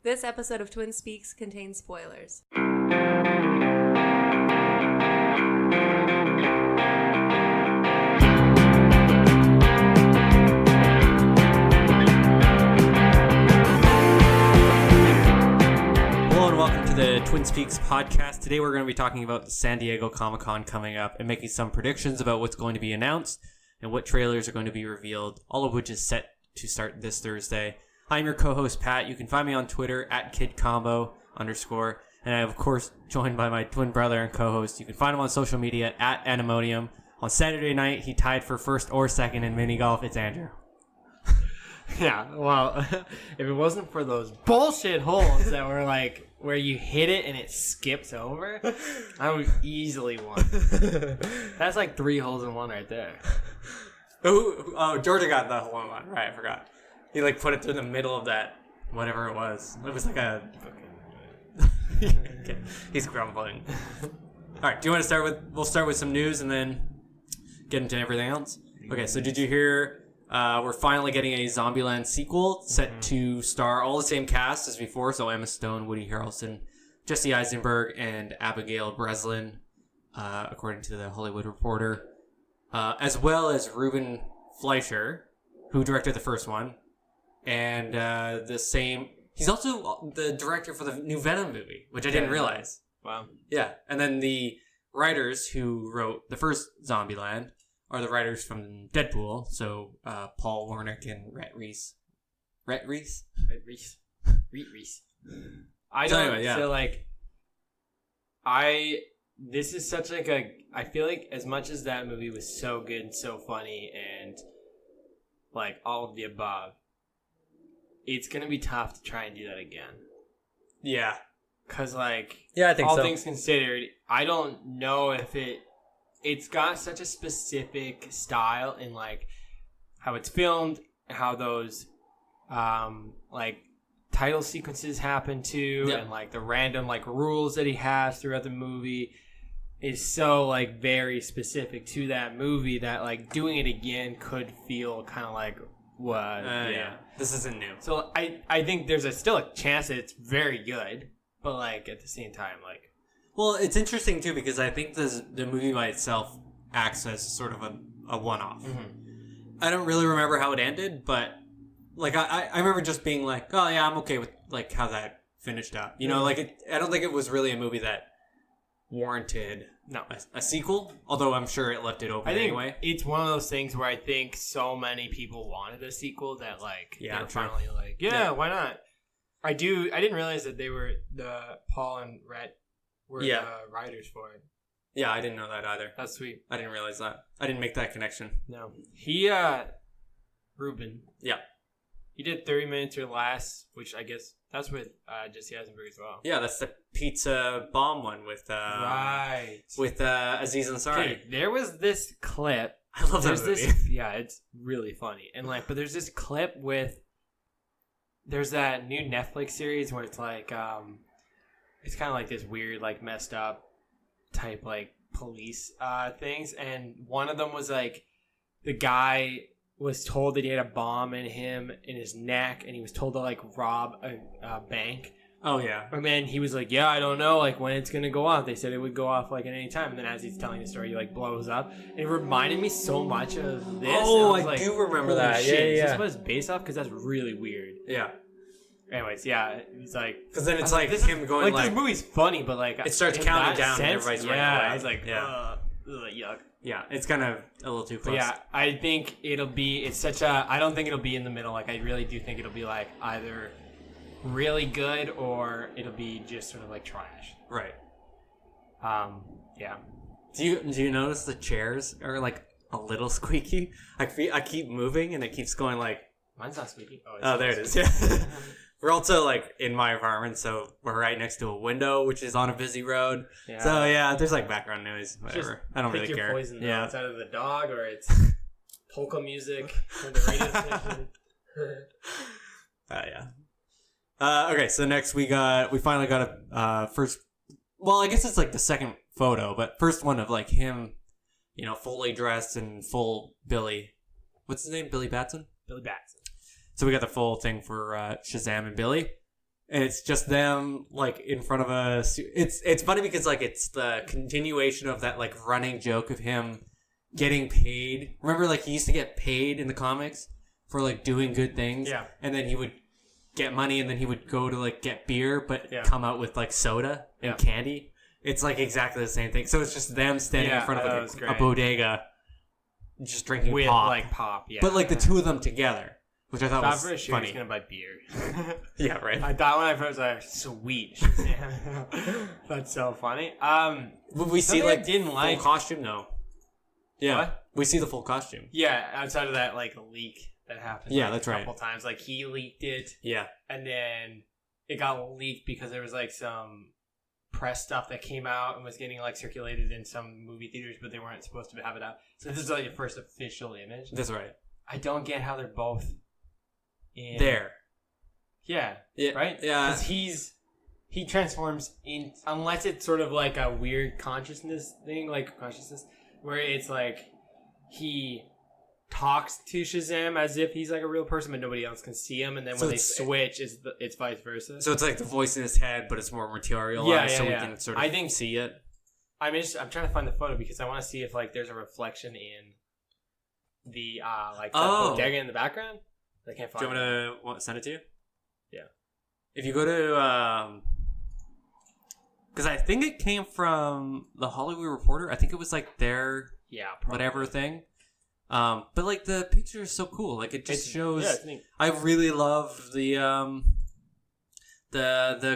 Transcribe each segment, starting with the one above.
This episode of Twin Speaks contains spoilers. Hello and welcome to the Twin Speaks podcast. Today we're going to be talking about the San Diego Comic-Con coming up and making some predictions about what's going to be announced and what trailers are going to be revealed, all of which is set to start this Thursday. I'm your co-host, Pat. You can find me on Twitter at @KidCombo_. And I'm, of course, joined by my twin brother and co-host. You can find him on social media at Animodium. On Saturday night, he tied for first or second in mini golf. It's Andrew. Yeah, well, if it wasn't for those bullshit holes that were like where you hit it and it skips over, I would easily won. That's like 3 holes in one right there. Oh, Georgia got the hole in one. Right, I forgot. He put it through the middle of that, whatever it was. It was like a... Okay. He's grumbling. All right, do you want to start with... We'll start with some news and then get into everything else. Okay, so did you hear... we're finally getting a Zombieland sequel set to star all the same cast as before. So Emma Stone, Woody Harrelson, Jesse Eisenberg, and Abigail Breslin, according to the Hollywood Reporter. As well as Ruben Fleischer, who directed the first one. And he's also the director for the new Venom movie, which I didn't realize. Wow. Yeah. And then the writers who wrote the first Zombieland are the writers from Deadpool. So Paul Wernick and Rhett Reese. Reese. This is such I feel like as much as that movie was so good and so funny and like all of the above, it's going to be tough to try and do that again. Yeah. Because I think all so. things considered, I don't know if it's got such a specific style in like how it's filmed, how those title sequences happen too, and like the random rules that he has throughout the movie is so very specific to that movie that doing it again could feel kind of like what this isn't new. So I think there's still a chance that it's very good, but at the same time well, it's interesting too because I think the movie by itself acts as sort of a one-off. Mm-hmm. I don't really remember how it ended, but I remember just being like, oh yeah, I'm okay with how that finished up. You know, I don't think it was really a movie that warranted a sequel, although I'm sure it left it open anyway. It's one of those things where I think so many people wanted a sequel that they're finally why not? I didn't realize that they were the Paul and Rhett were the writers for it. Yeah, I didn't know that either. That's sweet. I didn't realize that. I didn't make that connection. No. Ruben. Yeah. He did 30 Minutes or Less, which I guess that's with Jesse Eisenberg as well. Yeah, that's the pizza bomb one with Aziz Ansari. Okay, there was this clip. I love that movie. It's really funny. And but there's this clip there's that new Netflix series where it's it's kind of like this weird messed up type police things, and one of them was the guy was told that he had a bomb in his neck, and he was told to rob a bank. Oh yeah. And then he was I don't know when it's gonna go off. They said it would go off at any time, and then as he's telling the story, he blows up. And it reminded me so much of this. Oh, I do remember that. Shit, yeah. Is this what it's based off? Because that's really weird. Yeah. Anyways, yeah, he's because then it's him going this movie's funny, but it starts counting down and everybody's running away. He's yuck. Yeah, it's kind of a little too close. But yeah, I think I don't think it'll be in the middle. I really do think it'll be either really good or it'll be just sort of trash. Right. Yeah. Do you notice the chairs are a little squeaky? I keep moving and it keeps going Mine's not squeaky. Oh, there it is. Yeah. We're also in my apartment, so we're right next to a window, which is on a busy road. Yeah. So yeah, there's background noise, whatever. I don't really care. Poison, it's either the dog or it's polka music from the radio station. Yeah. Okay, so next we finally got a first. Well, I guess it's the second photo, but first one of him, fully dressed in full Billy. What's his name? Billy Batson. Billy Batson. So we got the full thing for Shazam and Billy. and it's just them like in front of a. It's funny because like it's the continuation of that like running joke of him getting paid. Remember, like he used to get paid in the comics for like doing good things. Yeah. And then he would get money, and then he would go to like get beer, but Yeah. come out with like soda and Yeah. candy. It's like exactly the same thing. So it's just them standing in front of that was like, a great. bodega, just drinking With pop. like pop, yeah. But like the two of them together, which I thought thought was for sure funny. he's gonna buy beer. Yeah, right. I thought when I first like sweet. That's so funny. Would we see something I like didn't full like- costume? No. Yeah, What? we see the full costume. Yeah, outside of that like leak that happened. Yeah, like, that's a right. couple times, like he leaked it, Yeah, and then it got leaked because there was like some press stuff that came out and was getting like circulated in some movie theaters, but they weren't supposed to have it out. So this is like your first official image. that's right. I don't get how they're both in There. Yeah, Yeah, right. Yeah, Because he transforms in unless it's sort of like a weird consciousness thing, like consciousness where it's like he talks to Shazam as if he's like a real person, but nobody else can see him, and then So when they it's- switch, it's vice versa. so it's like the voice in his head, but it's more materialized, Yeah, so yeah. we can sort of I think- see it. I'm trying to find the photo because I want to see if like there's a reflection in the like the Oh. bodega in the background. I can't Do find. you want me to send it to you? Yeah. If you go to, because I think it came from the Hollywood Reporter. I think it was like their Yeah, probably. whatever thing. But like the picture is so cool. Like it just shows. Yeah, it's neat. I really love the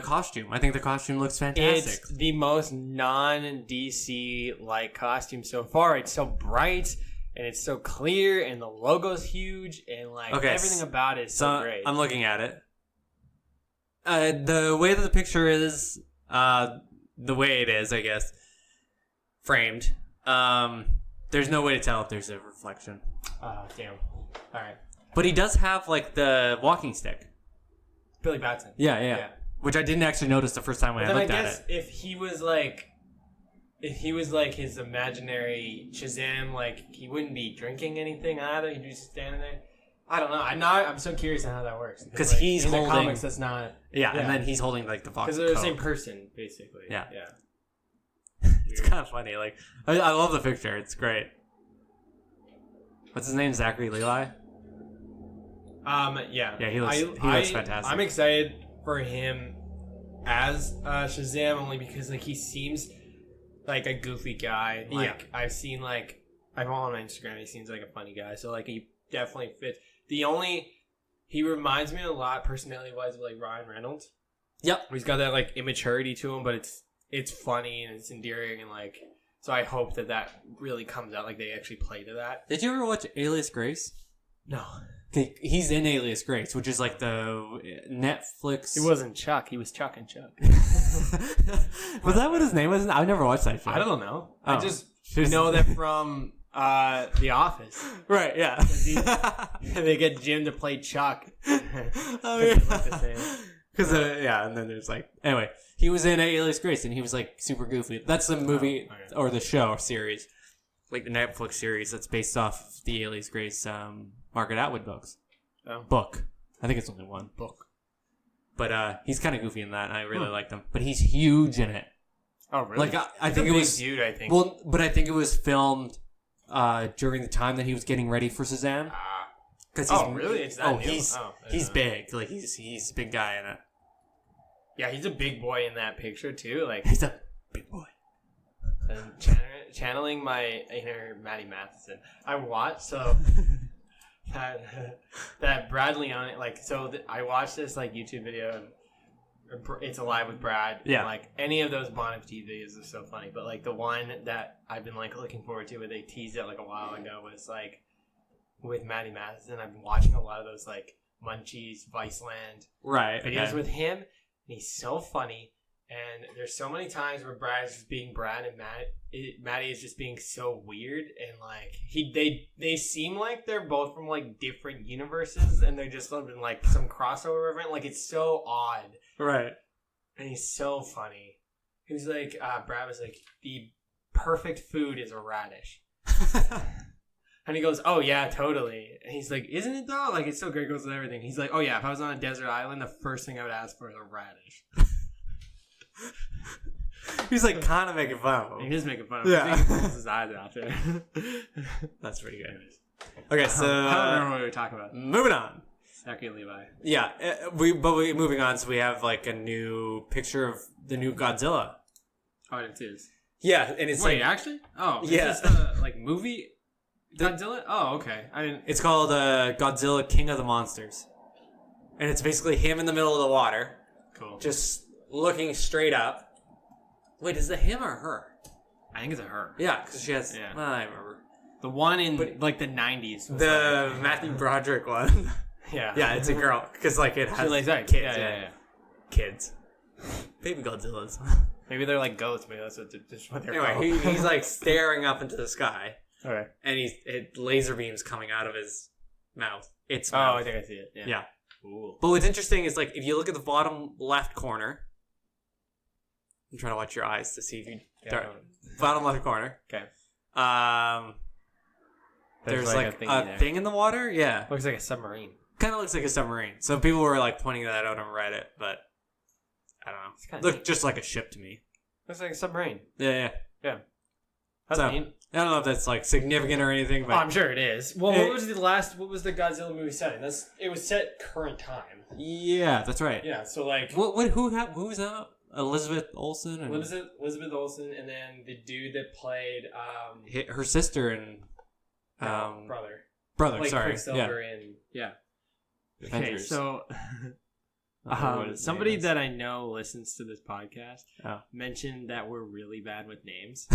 costume. I think the costume looks fantastic. It's the most non-DC like costume so far. It's so bright and it's so clear, and the logo's huge, and like Okay, everything about it is so great. I'm looking at it. The way that the picture is, the way it is, I guess, framed. There's no way to tell if there's a reflection. Damn. All right, But he does have like the walking stick. Billy Batson. Yeah. Which I didn't actually notice the first time when But I then I looked guess at it. if he was like his imaginary Shazam, like he wouldn't be drinking anything either. He'd be just standing there. I don't know. I'm so curious on how that works. 'Cause like, he's in holding- the comics. That's not Yeah, yeah. and then he's holding like the box. because they're the same person basically. Yeah. Yeah. It's kind of funny. Like I love the picture. It's great. What's his name? Zachary Levi. Yeah. Yeah, he looks fantastic. I'm excited for him as Shazam only because like he seems like a goofy guy. Like I've seen like I follow him on Instagram. He seems like a funny guy. So like he definitely fits. He reminds me a lot personality wise of like Ryan Reynolds. Yep. He's got that like immaturity to him, but it's funny and it's endearing and like. So I hope that really comes out like they actually play to that. Did you ever watch Alias Grace? No, Okay, he's in Alias Grace, which is like the Netflix. he wasn't Chuck. He was Chuck and Chuck. Was that what his name was? I've never watched that show. I don't know. Oh. I just know that from The Office. Right, yeah. They get Jim to play Chuck. Oh, They yeah. look the same. Because, yeah, and then there's like... Anyway, he was in Alias Grace, and he was like super goofy. That's the movie, okay. or the show series. Like the Netflix series that's based off of the Alias Grace Margaret Atwood books. Oh. Book. I think it's only one. Book. But he's kind of goofy in that, and I really liked him. But he's huge in it. Oh, really? Like, I He's think a it big was... dude, I think. Well, but I think it was filmed during the time that he was getting ready for Shazam. Cause Oh, really? It's that new? he's Oh, I he's didn't know. big. Like he's a big guy in it. Yeah, he's a big boy in that picture, too. Like, He's a big boy. and channeling my inner Maddie Matheson. I watched, that Brad Leone, like, I watched this, like, YouTube video, and It's Alive with Brad. Yeah. And, like, any of those Bon Appetit videos are so funny, but, like, the one that I've been, like, looking forward to, where they teased it, like, a while ago, was, like, with Maddie Matheson. I've been watching a lot of those, like, Munchies, Viceland Right. videos Okay. with him, and he's so funny. And there's so many times where Brad is just being Brad, and Maddie is just being so weird, and like they seem like they're both from like different universes, and they're just in like some crossover event. Like it's so odd, Right. and he's so funny. He's like Brad was like, the perfect food is a radish. And he goes, oh, yeah, totally. And he's like, isn't it, though? Like, it's so great, goes with everything. He's like, oh, yeah, if I was on a desert island, the first thing I would ask for is a radish. He's like kind of making fun of him. He is making fun of him. Yeah. He pulls his eyes out there. That's pretty good. Okay, so I don't remember what we were talking about. moving on. Zachary Levi. Yeah, moving on. So we have like a new picture of the new Godzilla. Oh, I didn't see this. Yeah, and it's Wait, like actually? Oh, yeah. Is this the like movie Godzilla? Oh, okay. I didn't. it's called Godzilla King of the Monsters, and it's basically him in the middle of the water, Cool. just looking straight up. Wait, is it him or her? I think it's a her. Yeah, because she has. Yeah. Well, I remember The one in like the 90s. the Matthew Broderick one. Yeah. Yeah, it's a girl because like it She has lays out. kids. Yeah. Kids. Baby Godzillas. Maybe they're like goats. Maybe that's what they're Anyway, called. he's like staring up into the sky, Okay. and laser beams coming out of his mouth. It's Oh, mouth. I think I see it. Yeah. Yeah. Cool. But what's interesting is like if you look at the bottom left corner. I'm trying to watch your eyes to see if you bottom left corner. Okay. There's like a thing in the water. Yeah. Looks like a submarine. Kind of looks like a submarine. So people were like pointing that out on Reddit, but I don't know. Looked just like a ship to me. Looks like a submarine. Yeah. That's So, neat. I don't know if that's like significant or anything, but I'm sure it is. Well, what was the Godzilla movie set in? It was set current time. yeah, that's right. Yeah, so like Who was that? Elizabeth Olsen and Elizabeth Olsen, and then the dude that played her sister and brother. like Sorry, Quicksilver in Okay, Avengers. so somebody that I know listens to this podcast mentioned that we're really bad with names,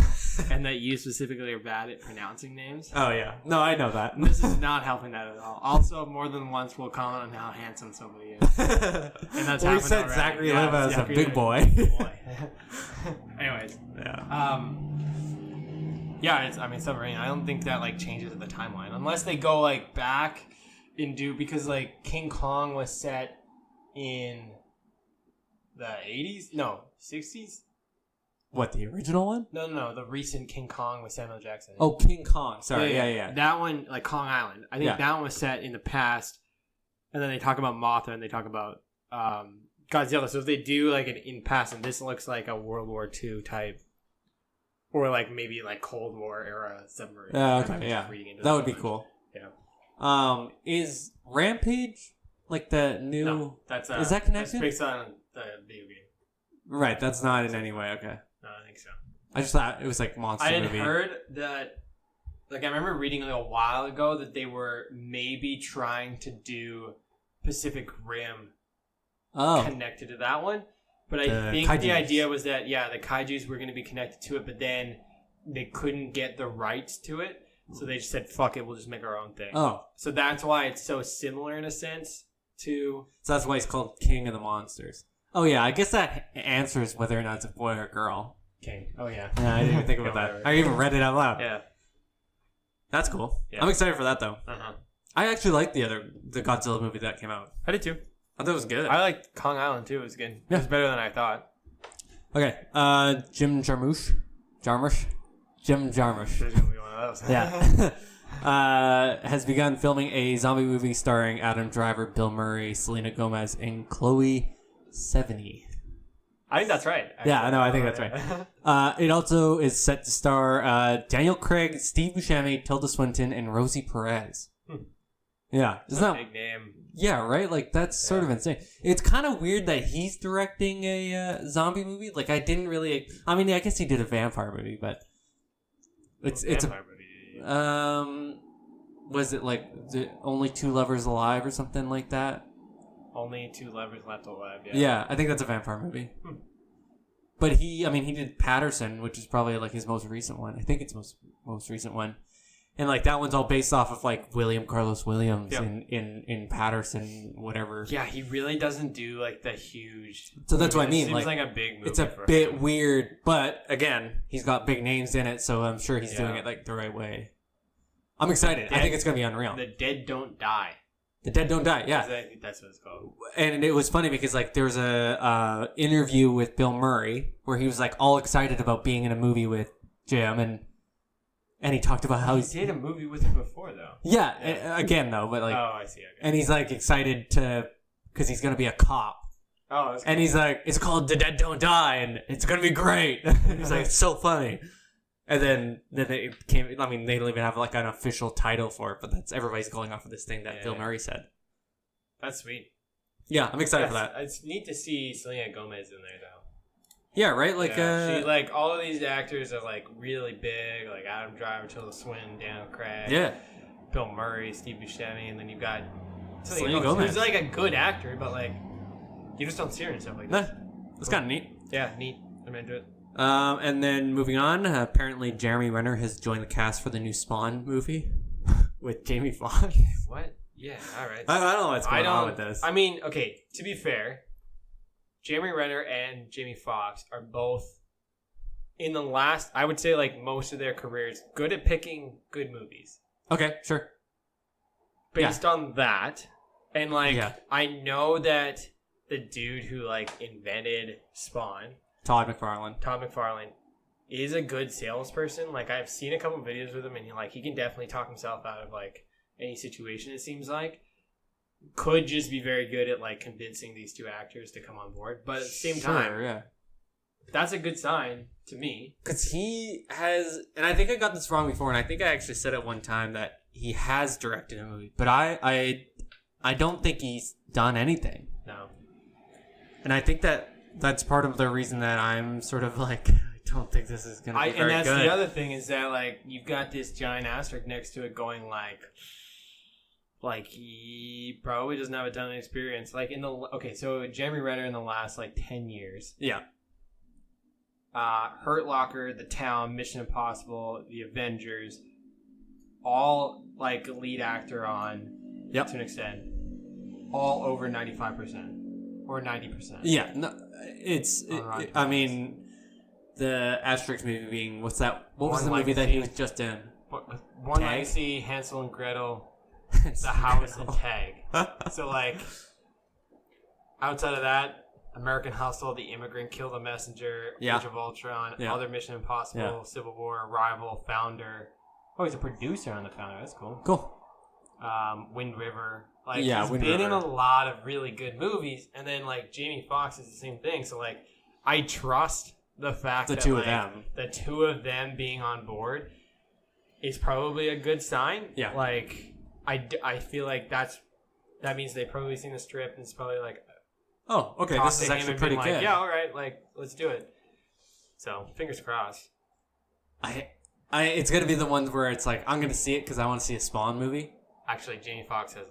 and that you specifically are bad at pronouncing names. Oh yeah, no, I know that. This is not helping that at all. Also, more than once we'll comment on how handsome somebody is, and that's well, we happened said already. Zachary Yeah, Levi is a Zachary big Levi boy. is a big boy. Anyways, Yeah. Submarine. I don't think that like changes the timeline unless they go like back and do because like King Kong was set in the 80s, no 60s. What, the original one? No, the recent King Kong with Samuel Jackson. Oh, King Kong. Sorry, yeah. That one, like Kong Island. I think that one was set in the past, and then they talk about Mothra and they talk about Godzilla. So if they do like an in past, and this looks like a World War II type, or like maybe like Cold War era submarine. Okay, yeah. That would be cool. Yeah. Is Rampage like the new? No, that's is that connected? That's based on the video game. Right, that's not in any way. Okay. No, I think so. I just thought it was like monster I had movie. heard that, like I remember reading like a while ago that they were maybe trying to do Pacific Rim connected to that one, but I think kaijus. the idea was that the kaijus were going to be connected to it, but then they couldn't get the rights to it, so they just said, "Fuck it, we'll just make our own thing." Oh, so that's why it's so similar in a sense to. So that's why it's called King of the Monsters. Oh yeah, I guess that answers whether or not it's a boy or girl. King. Oh yeah. Yeah, I didn't even think about that. I even read it out loud. Yeah. That's cool. Yeah. I'm excited for that though. Uh-huh. I actually liked the Godzilla movie that came out. I did too. I thought it was good. I liked Kong Island too. It was good. Yeah. It was better than I thought. Okay. Jim Jarmusch. Jim Jarmusch. There's gonna be one of those. Yeah. Has begun filming a zombie movie starring Adam Driver, Bill Murray, Selena Gomez, and Chloe Sevigny. I think that's right. Yeah, I know. I think that's right. It also is set to star Daniel Craig, Steve Buscemi, Tilda Swinton, and Rosie Perez. Yeah, That's a big name. Yeah, right. Like that's sort of insane. It's kind of weird that he's directing a zombie movie. Like I didn't really. I mean, I guess he did a vampire movie, but it's a movie. Was it like the Only Two Lovers Alive or something like that? Only Two Lovers Left Alive. Yeah, I think that's a vampire movie. But he did Patterson, which is probably like his most recent one. I think it's most recent one, and like that one's all based off of like William Carlos Williams in Patterson, whatever. Yeah, he really doesn't do like the huge. So that's what I mean. It seems like a big movie. It's a bit weird, but again, he's got big names in it, so I'm sure he's doing it like the right way. I'm excited. I think it's gonna be unreal. The Dead Don't Die. The Dead Don't Die, yeah. That's what it's called. And it was funny because like there was a interview with Bill Murray where he was like all excited about being in a movie with Jim, and and he talked about how He he's did a movie with him before, though. yeah, again though, but like, Oh, I see. Okay. and he's like excited because he's gonna be a cop. Oh, that's And he's like, it's called The Dead Don't Die, and it's gonna be great. He's like, it's so funny. And then it came. I mean, they don't even have like an official title for it, but that's everybody's going off of this thing that Bill Murray said. That's sweet. Yeah, I'm excited for that. It's neat to see Selena Gomez in there, though. Yeah, right. Like, she like all of these actors are like really big, like Adam Driver, Tilda Swinton, Daniel Craig, yeah, Bill Murray, Steve Buscemi, and then you've got Selena Gomez. Who's like a good actor, but like you just don't see her and stuff like that. That's kind of neat. Yeah, neat. I'm into it. And then moving on, apparently Jeremy Renner has joined the cast for the new Spawn movie with Jamie Foxx. What? Yeah, all right. I don't know what's going on with this. I mean, okay, to be fair, Jeremy Renner and Jamie Foxx are both in the last, I would say, like most of their careers, good at picking good movies. Okay, sure. Based on that, and like, I know that the dude who like invented Spawn, Todd McFarlane, is a good salesperson. Like, I've seen a couple videos with him, and he can definitely talk himself out of like any situation. It seems like could just be very good at like convincing these two actors to come on board. But at the same time, that's a good sign to me, because he has, and I think I got this wrong before, and I think I actually said at one time that he has directed a movie, but I don't think he's done anything. No. And I think that's part of the reason that I'm sort of like, I don't think this is going to be very good. And that's the other thing is that, like, you've got this giant asterisk next to it going, like he probably doesn't have a ton of experience. Like, so Jeremy Renner in the last, 10 years. Yeah. Hurt Locker, The Town, Mission Impossible, The Avengers, all, lead actor on, to an extent, all over 95%. Or 90%. Yeah, no, I mean, the asterisk movie being, what's that? What was the movie that he was just in? One Legacy, Hansel and Gretel, The House, and Tag. So, outside of that, American Hustle, The Immigrant, Kill the Messenger, Age of Ultron, Other Mission Impossible, Civil War, Arrival, Founder. Oh, he's a producer on The Founder. That's cool. Cool. Wind River. He's been in a lot of really good movies, and then Jamie Foxx is the same thing. So I trust the fact that the two of them being on board is probably a good sign. Yeah. I feel like that means they've probably seen the script, and it's probably oh, okay, this is actually pretty good. Yeah, all right, let's do it. So fingers crossed. It's gonna be the ones where it's I'm gonna see it because I want to see a Spawn movie. Actually, Jamie Foxx has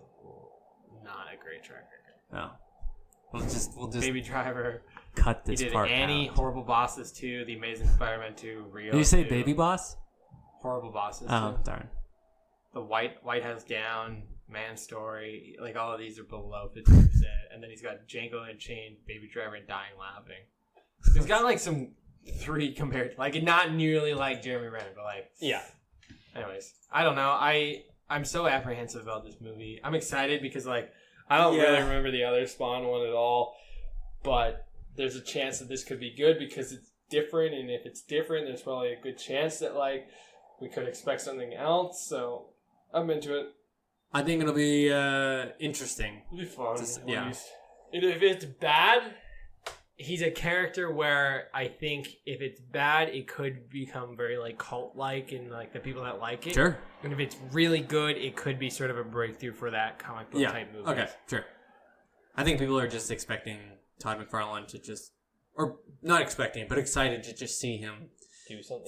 not a great track record. No. We'll just Baby Driver. Cut this part out. He did Annie, Horrible Bosses 2, The Amazing Spider-Man 2, Rio. Did you say 2, Baby Boss? Horrible Bosses 2. Oh, darn. The White House Down, Man Story, all of these are below 50%. And then he's got Django Unchained, Baby Driver, and Dying Laughing. He's got some 3 compared to, not nearly like Jeremy Renner, but yeah. Anyways, I don't know. I'm so apprehensive about this movie. I'm excited because I don't really remember the other Spawn one at all, but there's a chance that this could be good because it's different, and if it's different, there's probably a good chance that we could expect something else. So I'm into it. I think it'll be interesting. It'll be fun. Yeah. If it's bad, he's a character where I think if it's bad, it could become very cult-like and the people that like it. Sure. And if it's really good, it could be sort of a breakthrough for that comic book type movie. Okay, sure. I think people are just expecting Todd McFarlane to or not expecting, but excited to just see him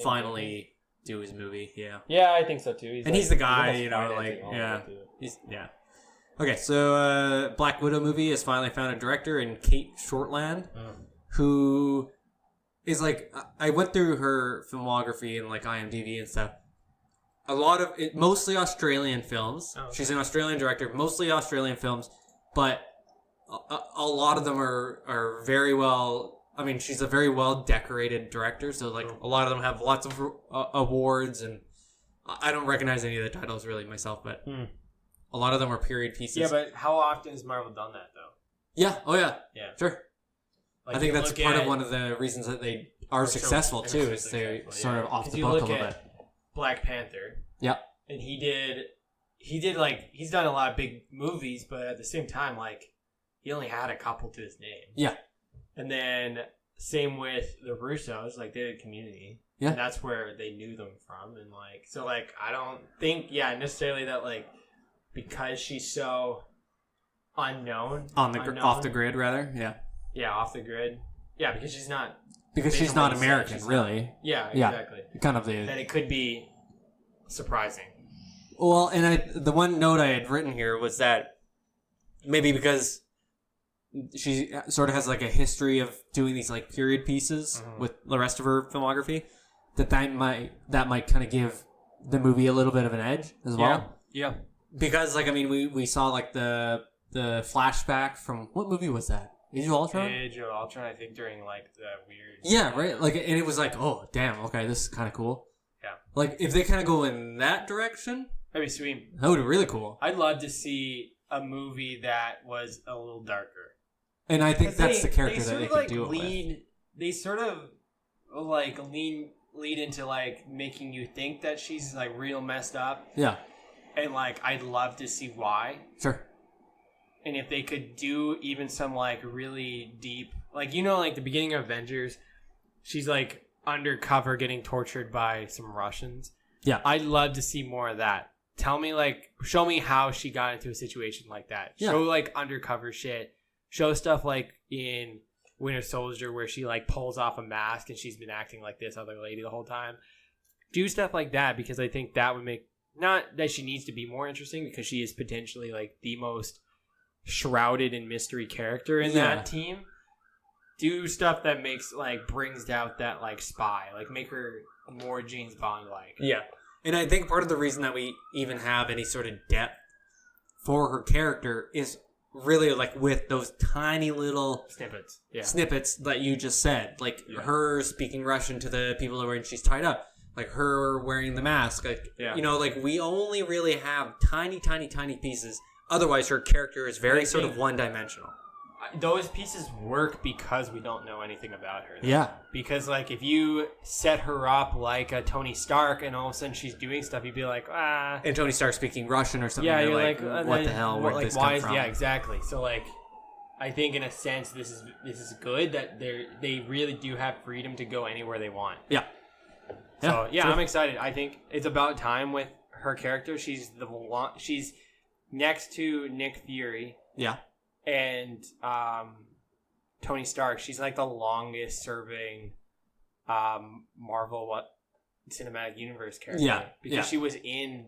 finally do his movie. Yeah. Yeah, I think so too. He's the guy, Okay, so Black Widow movie has finally found a director in Kate Shortland, who is I went through her filmography and IMDb and stuff. A lot of it, mostly Australian films. Oh, okay. She's an Australian director, mostly Australian films, but a lot of them are very well. I mean, she's a very well decorated director, so a lot of them have lots of awards, and I don't recognize any of the titles really myself, but. A lot of them are period pieces. Yeah, but how often has Marvel done that, though? Yeah. Oh, yeah. Yeah. Sure. I think that's part of one of the reasons that they are successful, too, is they sort of off the book a little bit. Black Panther. Yeah. And he did like, he's done a lot of big movies, but at the same time, like, he only had a couple to his name. Yeah. And then same with the Russos, like, they did Community. Yeah. And that's where they knew them from. And, like, so, like, I don't think, necessarily that, like, because she's so unknown. Off the grid, rather. Yeah. Yeah, off the grid. Yeah, because she's not. Because she's not American, really. Yeah, exactly. Kind of Then it could be surprising. Well, and the one note I had written here was that maybe because she sort of has like a history of doing these like period pieces with the rest of her filmography, that might kind of give the movie a little bit of an edge as well. Yeah. Because like, I mean, we saw like the flashback from, what movie was that? Age of Ultron? Age of Ultron, I think, during like the weird. Yeah, right. Like, and it was like, oh damn, okay, this is kind of cool. Yeah. Like, if they kind of go in that direction, that'd be sweet. That would be really cool. I'd love to see a movie that was a little darker. And I think that's the character that they could do it with. They sort of like lead into like making you think that she's like real messed up. Yeah. And like, I'd love to see why. Sure. And if they could do even some like really deep, like, you know, like the beginning of Avengers, she's like undercover getting tortured by some Russians. Yeah. I'd love to see more of that. Show me how she got into a situation like that. Yeah. Show like undercover shit. Show stuff like in Winter Soldier where she like pulls off a mask and she's been acting like this other lady the whole time. Do stuff like that, because I think that would make, not that she needs to be more interesting, because she is potentially like the most shrouded in mystery character in that team. Do stuff that brings out that like spy, like make her more James Bond like. Yeah. And I think part of the reason that we even have any sort of depth for her character is really like with those tiny little snippets that you just said, like her speaking Russian to the people when she's tied up, like her wearing the mask, like you know, like we only really have tiny pieces. Otherwise, her character is very sort of one-dimensional. Those pieces work because we don't know anything about her. Though. Yeah. Because, like, if you set her up like a Tony Stark and all of a sudden she's doing stuff, you'd be like, ah. And Tony Stark speaking Russian or something. Yeah, you're like, what the hell? Where'd this come from? Yeah, exactly. So, like, I think in a sense this is good that they really do have freedom to go anywhere they want. Yeah. So, yeah, I'm excited. I think it's about time with her character. She's next to Nick Fury. Yeah. And Tony Stark. She's like the longest serving Marvel Cinematic Universe character. Yeah. Because she was in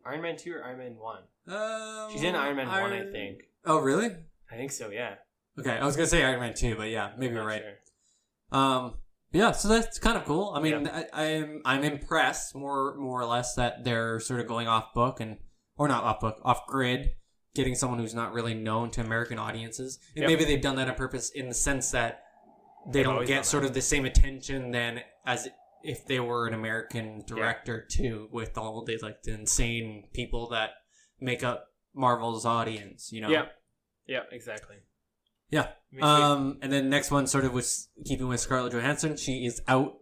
Iron Man 2 or Iron Man 1? She's in Iron Man 1, I think. Oh, really? I think so, yeah. Okay, I was going to say Iron Man 2, but yeah, maybe you're right. Sure. Yeah, so that's kind of cool. I mean, I'm impressed more or less that they're sort of going off grid, getting someone who's not really known to American audiences. And maybe they've done that on purpose in the sense that they don't get sort of the same attention then as if they were an American director too, with all the like the insane people that make up Marvel's audience, you know? Yeah, exactly. Yeah. And then next one sort of was keeping with Scarlett Johansson. She is out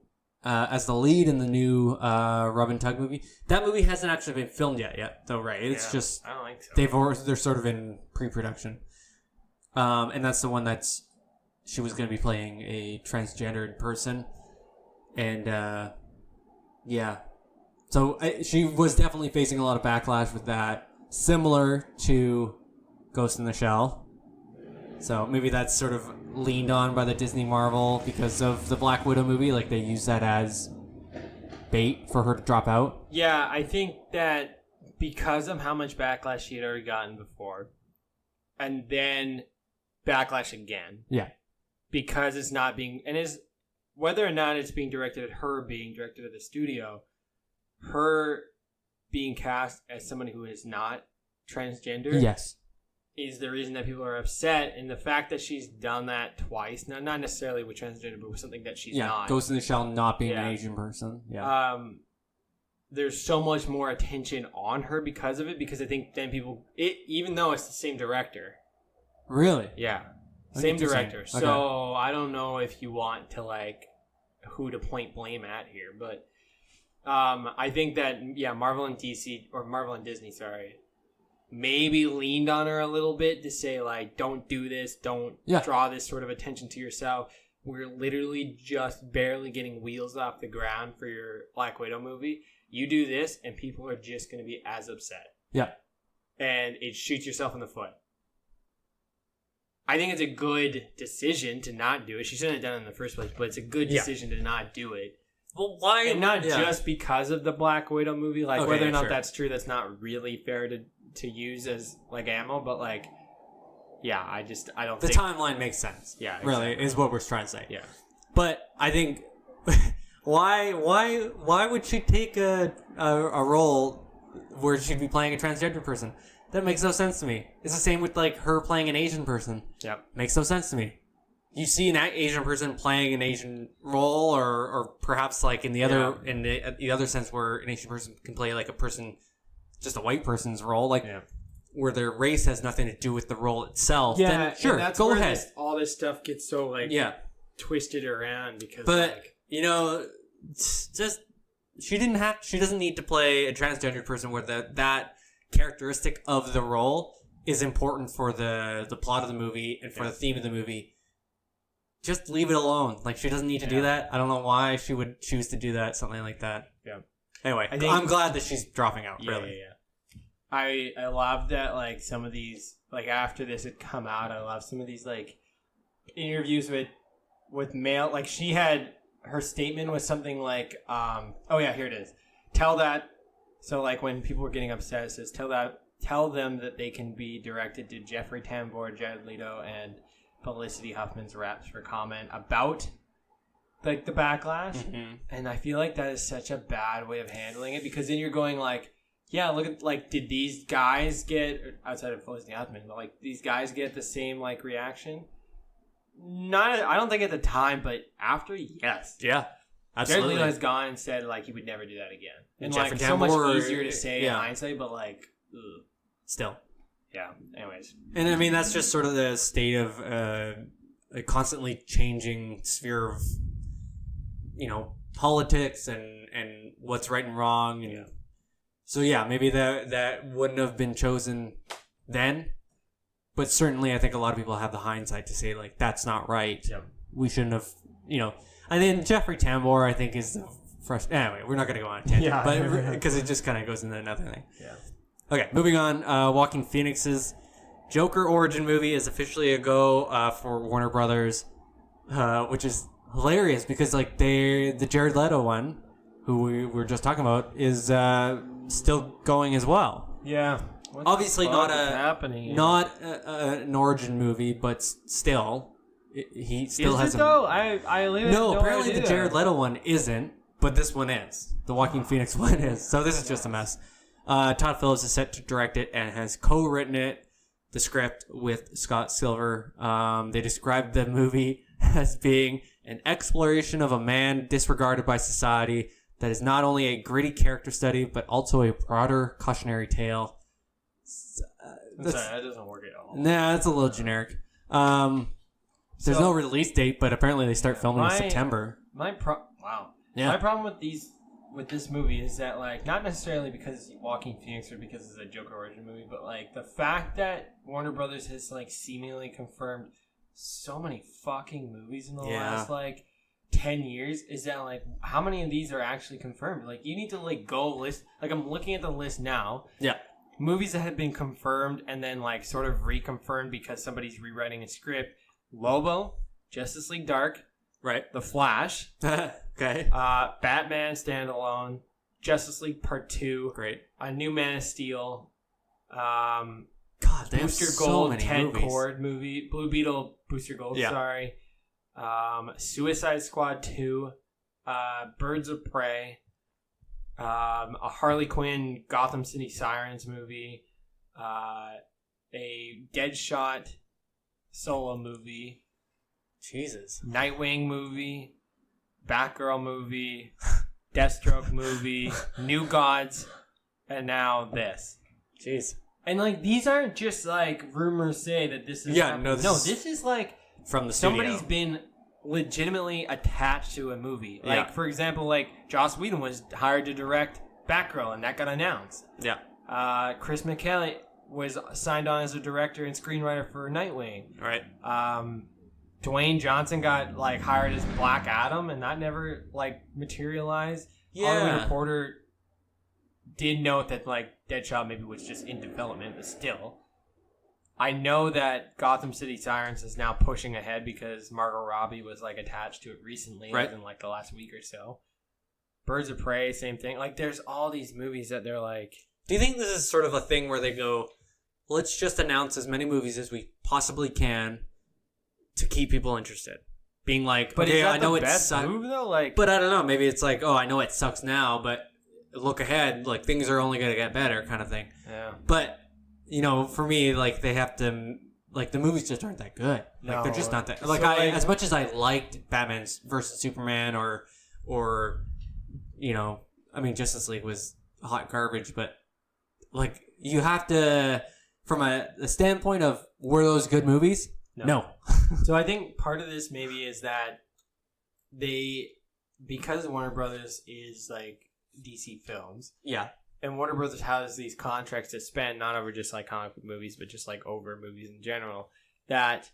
as the lead in the new Robin Tug movie. That movie hasn't actually been filmed yet though, right? It's just I don't think so. They're sort of in pre-production. And that's the one she was going to be playing a transgendered person. And so she was definitely facing a lot of backlash with that, similar to Ghost in the Shell. So maybe that's sort of leaned on by the Disney Marvel because of the Black Widow movie. Like they use that as bait for her to drop out. Yeah, I think that because of how much backlash she had already gotten before, and then backlash again. Yeah. Because it's not being, and is whether or not it's being directed at her, being directed at the studio, her being cast as someone who is not transgender. Yes. Is the reason that people are upset, and the fact that she's done that twice, not necessarily with transgender, but with something that she's not. Ghost in the Shell not being an Asian person. Yeah. There's so much more attention on her because of it, because I think then even though it's the same director. Really? Yeah. Same director. Okay. So I don't know if you want to who to point blame at here, but I think that Marvel and DC or Marvel and Disney, sorry, maybe leaned on her a little bit to say like, don't do this, don't draw this sort of attention to yourself. We're literally just barely getting wheels off the ground for your Black Widow movie. You do this, and people are just going to be as upset. Yeah, and it shoots yourself in the foot. I think it's a good decision to not do it. She shouldn't have done it in the first place, but it's a good decision to not do it. Well, why? And not just because of the Black Widow movie. Like, whether or not that's true, that's not really fair to use as, like, ammo. But, like, I don't think... The timeline makes sense. Yeah, exactly. Really, is what we're trying to say. Yeah. But I think... why would she take a role where she'd be playing a transgender person? That makes no sense to me. It's the same with, like, her playing an Asian person. Yep. Makes no sense to me. You see an Asian person playing an Asian role, or perhaps like in the other sense where an Asian person can play like a person, just a white person's role, like where their race has nothing to do with the role itself. Yeah, then sure, that's go where ahead. All this stuff gets so like twisted around because. But like, you know, just she doesn't need to play a transgender person where that characteristic of the role is important for the plot of the movie and for the theme of the movie. Just leave it alone. Like, she doesn't need to do that. I don't know why she would choose to do that, something like that. Yeah. Anyway, I'm glad that she's dropping out, really. I love that, like, some of these, like, after this had come out, I love some of these, like, interviews with male, like, she had, her statement was something like, here it is. Tell that, so, like, when people were getting upset, it says, tell them that they can be directed to Jeffrey Tambor, Jared Leto, and Felicity Huffman's reps for comment about like the backlash. And I feel like that is such a bad way of handling it, because then you're going like, look at, like, did these guys get, outside of Felicity Huffman, but like these guys get the same like reaction? I don't think at the time, but after, yes. Yeah, absolutely. Jared Leto has gone and said like he would never do that again. And Jeffrey like Tambor, so much easier to say in hindsight, but like, ugh. Still. Yeah, anyways. And I mean, that's just sort of the state of a constantly changing sphere of, you know, politics and what's right and wrong. And so, maybe that wouldn't have been chosen then. But certainly, I think a lot of people have the hindsight to say, like, that's not right. Yeah. We shouldn't have, you know. And then Jeffrey Tambor, I think, is fresh. Anyway, we're not going to go on a tangent. But because it just kind of goes into another thing. Yeah. Okay, moving on. Joaquin Phoenix's Joker origin movie is officially a go for Warner Brothers, which is hilarious because like the Jared Leto one, who we were just talking about, is still going as well. Yeah, obviously not an origin movie, but still, he still has. Though? I apparently the Jared Leto one isn't, but this one is. The Joaquin Phoenix one is. So this is just a mess. Todd Phillips is set to direct it and has co-written the script with Scott Silver. They described the movie as being an exploration of a man disregarded by society that is not only a gritty character study, but also a broader cautionary tale. Sorry, that doesn't work at all. Nah, that's a little generic. There's no release date, but apparently they start filming in September. My problem with this movie is that, like, not necessarily because it's Joaquin Phoenix or because it's a Joker origin movie, but like the fact that Warner Brothers has like seemingly confirmed so many fucking movies in the last like 10 years is that like how many of these are actually confirmed? Like, you need to like go list, like, I'm looking at the list now. Yeah. Movies that have been confirmed and then like sort of reconfirmed because somebody's rewriting a script. Lobo, Justice League Dark, right? The Flash. Okay. Batman Standalone, Justice League Part 2. Great. A New Man of Steel. God, they Booster have Gold, so many Ted movies. Cord movie. Blue Beetle, Booster Gold, sorry. Suicide Squad 2. Birds of Prey. A Harley Quinn, Gotham City Sirens movie. A Deadshot solo movie. Jesus. Nightwing movie. Batgirl movie. Deathstroke movie. New Gods. And now this. Jeez. And like, these aren't just like rumors say that this is this is like from the somebody's studio. been legitimately attached to a movie. Yeah. Like, for example, like Joss Whedon was hired to direct Batgirl, and that got announced. Yeah. Chris McKay was signed on as a director and screenwriter for Nightwing. Right. Dwayne Johnson got like hired as Black Adam, and that never like materialized. Hollywood Reporter did note that like Deadshot maybe was just in development, but still. I know that Gotham City Sirens is now pushing ahead because Margot Robbie was like attached to it recently, right, in like the last week or so. Birds of Prey, same thing. Like, there's all these movies that they're like. Do you think this is sort of a thing where they go, let's just announce as many movies as we possibly can to keep people interested? Being like, but okay, is that I know the it best sucks, move though. Like, but I don't know. Maybe it's like, oh, I know it sucks now, but look ahead. Like, things are only going to get better, kind of thing. Yeah. But you know, for me, like they have to. Like, the movies just aren't that good. Like, they're just not that... Like, so, as much as I liked Batman vs. Superman or, you know... I mean, Justice League was hot garbage, but, like, you have to... From the standpoint of, were those good movies? No. So I think part of this maybe is that because Warner Brothers is, like, DC Films... Yeah. And Warner Brothers has these contracts to spend, not over just like comic book movies, but just like over movies in general, that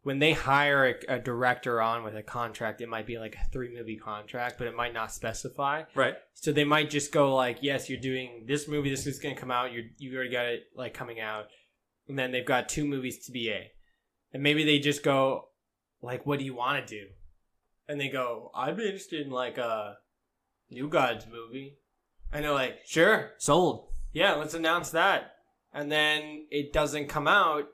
when they hire a director on with a contract, it might be like a 3-movie contract, but it might not specify. Right. So they might just go like, yes, you're doing this movie, this is going to come out, you already got it like coming out, and then they've got 2 movies to BA. And maybe they just go, like, what do you want to do? And they go, I'd be interested in like a New Gods movie. And they're like, sure. Sold. Yeah, let's announce that. And then it doesn't come out,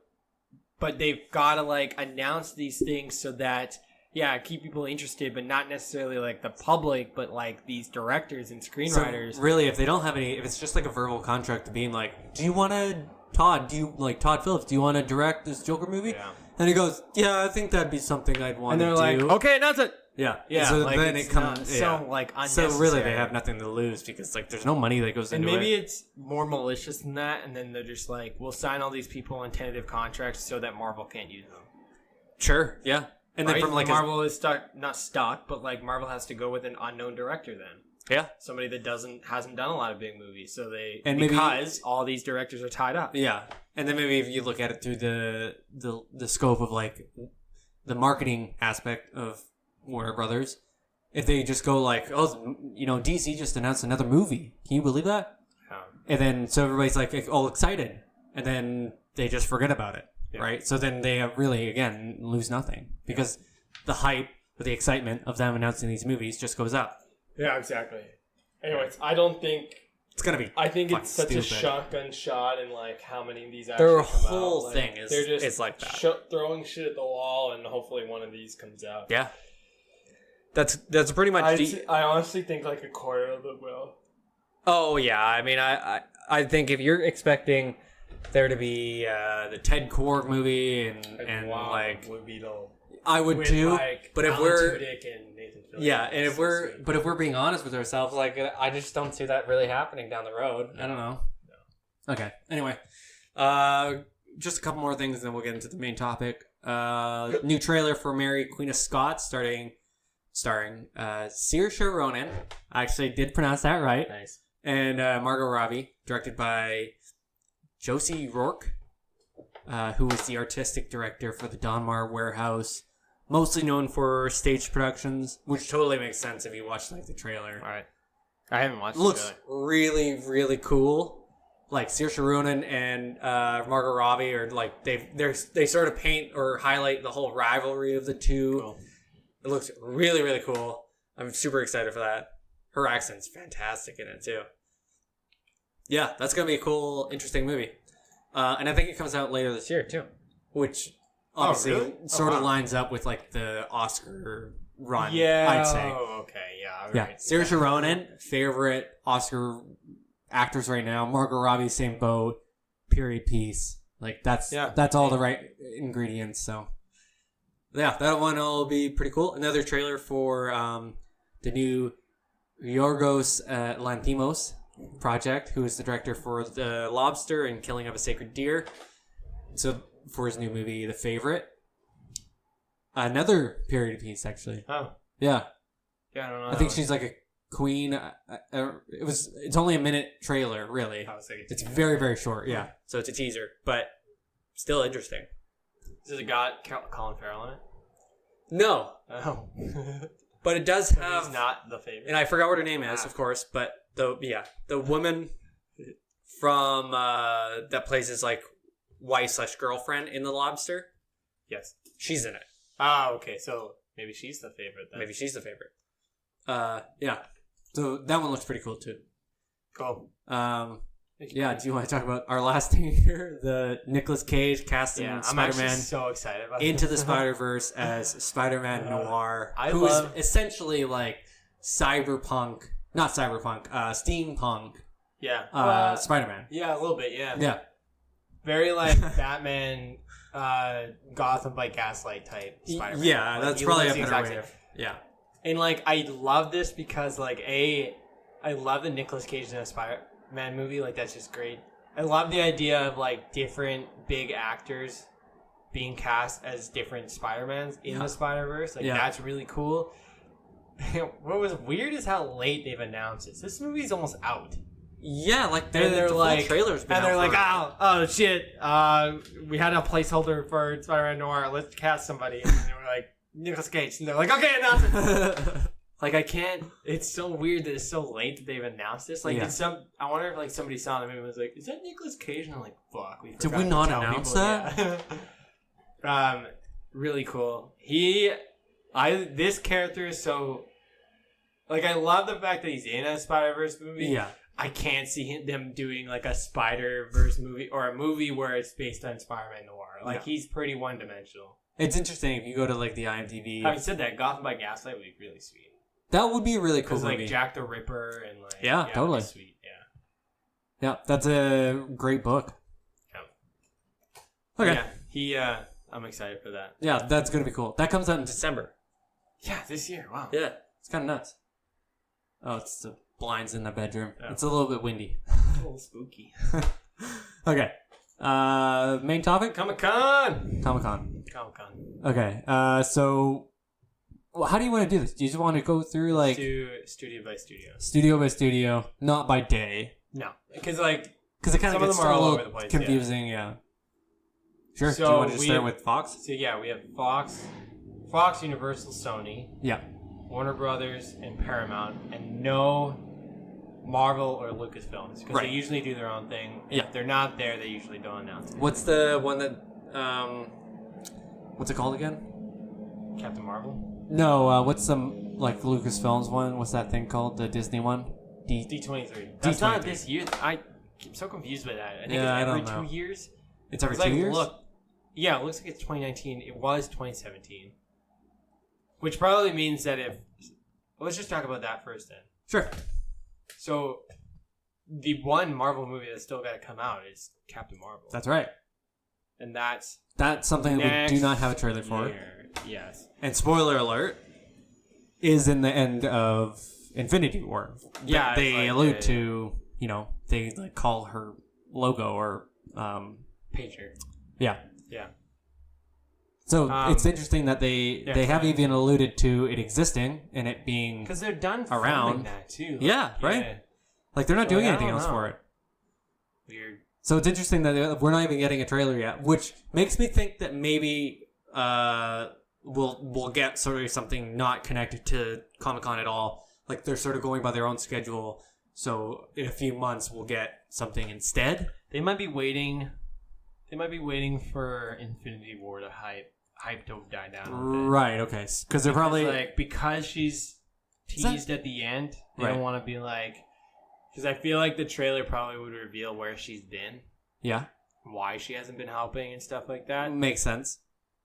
but they've got to, like, announce these things so that, yeah, keep people interested, but not necessarily, like, the public, but, like, these directors and screenwriters. So, really, if they don't have any... If it's just, like, a verbal contract being like, do you want to... Todd Phillips, do you want to direct this Joker movie? Yeah. And he goes, yeah, I think that'd be something I'd want to do. And they're like, okay, announce it. Yeah. Yeah. So like, then it comes. so like unnecessary. So really, they have nothing to lose because like there's no money that goes and into it. And maybe it's more malicious than that. And then they're just like, we'll sign all these people on tentative contracts so that Marvel can't use them. Sure. Yeah. And right? then from like Marvel is not stuck, but like Marvel has to go with an unknown director then. Yeah. Somebody that hasn't done a lot of big movies, so because all these directors are tied up. Yeah. And then maybe if you look at it through the scope of like the marketing aspect of Warner Brothers, if they just go like, oh, you know, DC just announced another movie. Can you believe that? Yeah. And then so everybody's like all excited, and then they just forget about it, right? So then they really again lose nothing because the hype or the excitement of them announcing these movies just goes up. Yeah, exactly. Anyways, I don't think it's gonna be. I think it's such a shotgun shot, and like how many of these actually their come out. whole Like, thing is they're just it's like that. Throwing shit at the wall, and hopefully one of these comes out. Yeah, that's pretty much. I honestly think like a quarter of it will. Oh yeah, I mean, I think if you're expecting there to be the Ted Korg movie and like would be the. I would too, like, but if Alan we're Tudyk and Nathan Fillion, and if we're being honest with ourselves, like I just don't see that really happening down the road. I don't know. No. Okay. Anyway, just a couple more things, and then we'll get into the main topic. New trailer for Mary, Queen of Scots, starring Saoirse Ronan. I actually did pronounce that right. Nice. And Margot Robbie, directed by Josie Rourke, who was the artistic director for the Donmar Warehouse. Mostly known for stage productions, which totally makes sense if you watch like the trailer. All right, I haven't watched. Looks really, really cool. Like Saoirse Ronan and Margot Robbie are like they sort of paint or highlight the whole rivalry of the two. Cool. It looks really, really cool. I'm super excited for that. Her accent's fantastic in it too. Yeah, that's gonna be a cool, interesting movie. And I think it comes out later this year too, which. Obviously, sort of lines up with like the Oscar run. Yeah, I'd say. Oh, okay, yeah, Yeah, right. Saoirse Ronan, favorite Oscar actors right now. Margot Robbie, same boat. Period piece. Like that's all the right ingredients. So yeah, that one will be pretty cool. Another trailer for the new Yorgos Lanthimos project, who is the director for The Lobster and Killing of a Sacred Deer. So. For his new movie, The Favorite. Another period piece, actually. Oh. Yeah. Yeah, I don't know. I think she's like a queen. It's only a minute trailer, really. I was thinking It's very, very short. Yeah. So it's a teaser, but still interesting. Does it got Colin Farrell in it? No. Oh. But it does So have... he's not the favorite. And I forgot what her name is, of course, but the woman from that plays his like wife/girlfriend in The Lobster. Yes. She's in it. Ah, okay. So maybe she's the favorite then. Maybe she's the favorite. Yeah. So that one looks pretty cool too. Cool. Yeah. Do you want to talk about our last thing here? The Nicolas Cage casting I'm Spider-Man actually so excited about into this. the Spider-Verse as Spider-Man Noir, I who is love- essentially like steampunk. Yeah. Spider-Man. Yeah, a little bit. Yeah. Yeah. Very like Batman, Gotham by Gaslight type Spider-Man. Yeah, Like, that's he probably a looks the better exact way same. Yeah. And like I love this because like I love the Nicolas Cage in a Spider-Man movie. Like that's just great. I love the idea of like different big actors being cast as different Spider-Mans in the Spider-Verse. Like that's really cool. What was weird is how late they've announced this. This movie's almost out. Yeah, like They're the like full trailer's been and they're out like, oh shit, we had a placeholder for Spider-Man Noir. Let's cast somebody. And they were like, Nicolas Cage. And they're like, okay, announce it. Like I can't. It's so weird that it's so late that they've announced this. Like, I wonder if like somebody saw the movie and was like, "Is that Nicolas Cage?" And I'm like, "Fuck, we Did forgot we to not tell announce people." that? Yeah. Really cool. This character is so. Like, I love the fact that he's in a Spider-Verse movie. Yeah. I can't see them doing like a Spider-Verse movie or a movie where it's based on Spider-Man Noir. Like, he's pretty one-dimensional. It's interesting if you go to like the IMDb. Having said that, Gotham by Gaslight would be really sweet. That would be a really cool Because movie. like Jack the Ripper and like totally that'd be sweet. Yeah, that's a great book. Yeah. Okay. Yeah, I'm excited for that. Yeah, that's gonna be cool. That comes out in December. Yeah, this year. Wow. Yeah, it's kind of nuts. Oh, it's the blinds in the bedroom. Oh. It's a little bit windy. A little spooky. Okay. Main topic? Comic-Con. Comic-Con. Comic-Con. Okay. So, how do you want to do this? Do you just want to go through like Studio by studio. Studio by studio, not by day? No, because like it kind some of of gets them are a all little over the place. confusing. Yeah. Sure. So do you want to just we start have- with Fox? So yeah, we have Fox, Universal, Sony, Yeah. Warner Brothers, and Paramount, and no Marvel or Lucasfilms because Right. they usually do their own thing. Yeah. If they're not there, they usually don't announce it. What's the one that? What's it called again? Captain Marvel, No. What's some like Lucasfilms one? What's that thing called? The Disney one? D23. That's not D23. this year. I'm so confused by that. I think Yeah, I it's every don't know. 2 years. It's every It's 2 like, years. Look, yeah, it looks like it's 2019. It was 2017, which probably means that if let's just talk about that first then. Sure. So, the one Marvel movie that's still got to come out is Captain Marvel, That's right. and that's That's something that we next do not have a trailer for. year. Yes. And spoiler alert, is in the end of Infinity War. Yeah, They it's like allude to, they like call her logo or, Pager. yeah. Yeah. So it's interesting that yeah, they have sorry. even alluded to it existing and it being Because they're done Around. filming that too. Like, Yeah, right? like they're not So, doing I anything don't else know. for it. Weird. So it's interesting that we're not even getting a trailer yet, which makes me think that maybe we'll get sort of something not connected to Comic-Con at all. Like they're sort of going by their own schedule. So in a few months we'll get something instead. They might be waiting. They might be waiting for Infinity War to hype to die down. A bit. Right. Okay. Because they're probably like because she's teased at the end. They Right. don't want to be like because I feel like the trailer probably would reveal where she's been, yeah, why she hasn't been helping and stuff like that. makes sense.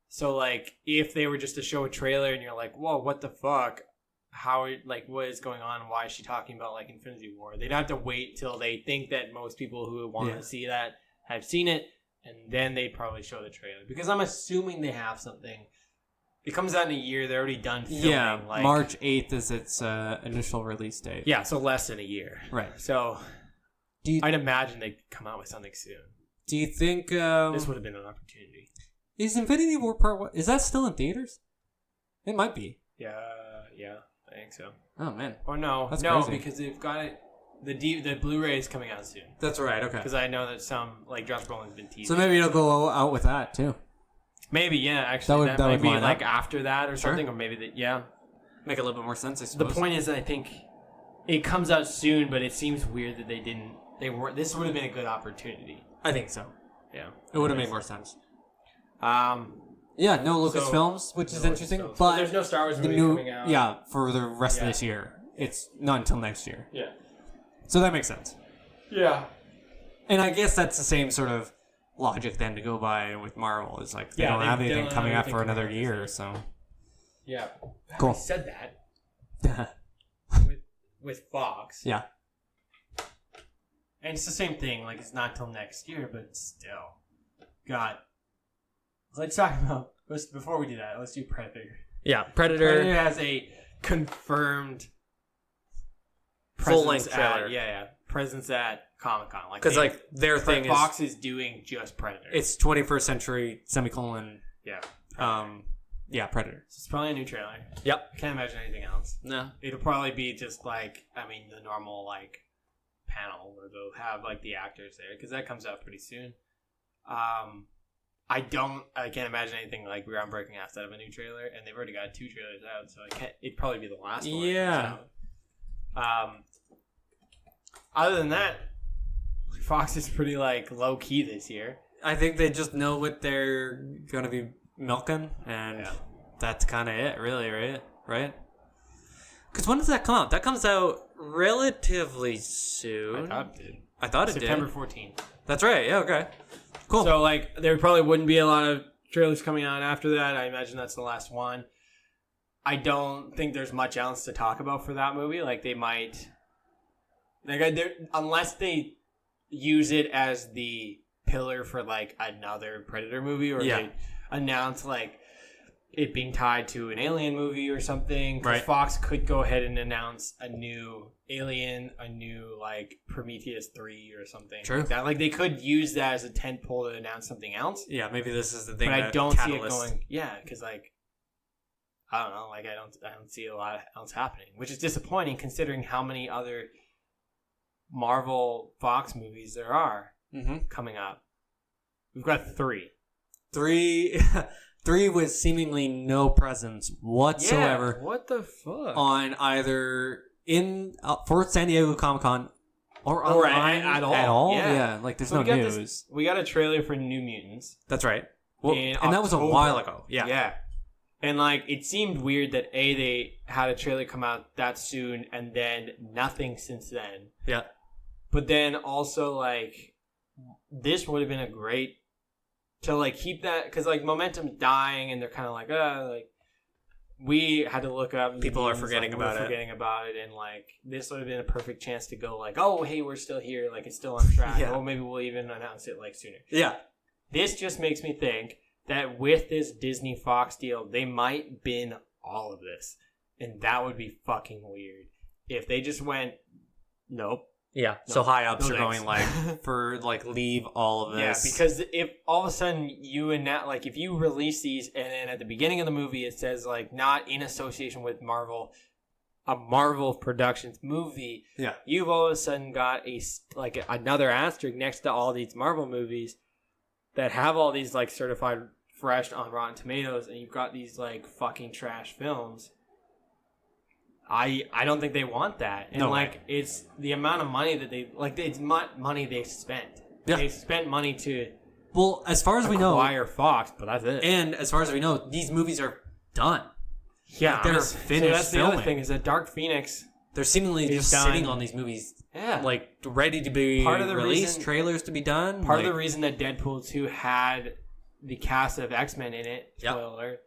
So like if they were just to show a trailer and you're like, whoa, what the fuck? How like what is going on? Why is she talking about like Infinity War? They'd have to wait till they think that most people who want Yeah. to see that have seen it, and then they'd probably show the trailer because I'm assuming they have something. It comes out in a year. They're already done filming. Yeah, like, March 8th is its initial release date. Yeah, so less than a year. Right. So I'd imagine they'd come out with something soon. Do you think This would have been an opportunity. is Infinity War Part 1? Is that still in theaters? It might be. Yeah, I think so. Oh man. Or no, That's no, crazy. because they've got it. The Blu-ray is coming out soon. That's right. Okay. Because I know that some Josh Brolin's been teasing. So maybe it'll go out with that too. Maybe, yeah. Actually, that would might be line like up. after that or Sure. something, or maybe yeah. Make a little bit more sense, I The suppose. point is, I think it comes out soon, but it seems weird that they didn't. They weren't. This would have been a good opportunity. I think so. Yeah, It would have made more sense. Yeah, no Lucasfilms, which is interesting. Lucasfilms. But there's no Star Wars the movie new, coming out. yeah, for the rest of Yeah. this year. It's not until next year. Yeah. So that makes sense. Yeah. And I guess that's the same sort of logic then to go by with Marvel. It's like they Yeah, don't they have don't anything have coming out anything for coming another out year, this so. Yeah. Cool. I said that with Fox. Yeah. And it's the same thing. Like, it's not till next year, but still. God. Let's talk about... Before we do that, let's do Predator. Yeah, Predator. Predator has a confirmed Full-length presence trailer. presence at Comic-Con. Because, like, their thing Fox is doing just Predator. It's 21st century, semicolon, yeah. Predator. So it's probably a new trailer. Yep. I can't imagine anything else. No. It'll probably be just like, the normal, panel where they'll have, the actors there, because that comes out pretty soon. I can't imagine anything, groundbreaking outside of a new trailer, and they've already got 2 trailers out, so it'd probably be the last one. Yeah. Other than that, Fox is pretty, low-key this year. I think they just know what they're going to be milking, and that's kind of it, really, right? Because when does that come out? That comes out relatively soon. I thought it did. September September 14th. That's right. Yeah, okay. Cool. So, there probably wouldn't be a lot of trailers coming out after that. I imagine that's the last one. I don't think there's much else to talk about for that movie. They might... unless they use it as the pillar for, another Predator movie, or they announce, it being tied to an Alien movie or something. Because Fox could go ahead and announce a new Alien, a new, Prometheus 3 or something. True. Like that. They could use that as a tentpole to announce something else. Yeah, maybe this is the thing. But that I don't catalyst. see it going... Yeah, because, I don't know. I don't see a lot else happening. Which is disappointing considering how many other Marvel Fox movies there are coming up. We've got 3. 3 with seemingly no presence whatsoever. Yeah, what the fuck? On either for San Diego Comic-Con or online at all. Yeah, there's no news. We got a trailer for New Mutants. That's right. Well, in and that was a October. while ago. Yeah. Yeah. And it seemed weird that they had a trailer come out that soon and then nothing since then. Yeah. But then also this would have been a great to keep that, because momentum's dying and they're kind of we had to look up. People are forgetting about it. And this would have been a perfect chance to go oh, hey, we're still here. It's still on track. Yeah. Oh, maybe we'll even announce it sooner. Yeah. This just makes me think that with this Disney Fox deal, they might bin all of this. And that would be fucking weird. If they just went, nope. Yeah. No, so high ups no are going thanks. leave all of this. Yeah, because if all of a sudden you if you release these and then at the beginning of the movie it says not in association with Marvel, a Marvel Productions movie, you've all of a sudden got another asterisk next to all these Marvel movies that have all these certified fresh on Rotten Tomatoes, and you've got these fucking trash films. I don't think they want that. And it's the amount of money that they it's money they spent. Yeah. They spent money to as far as we know, acquire Fox, but that's it. And as far as we know, these movies are done. Yeah, they're so finished that's the filming. other thing is that Dark Phoenix. They're seemingly just sitting on these movies, ready to be released, trailers to be done. Part of the reason that Deadpool 2 had the cast of X-Men in it, spoiler,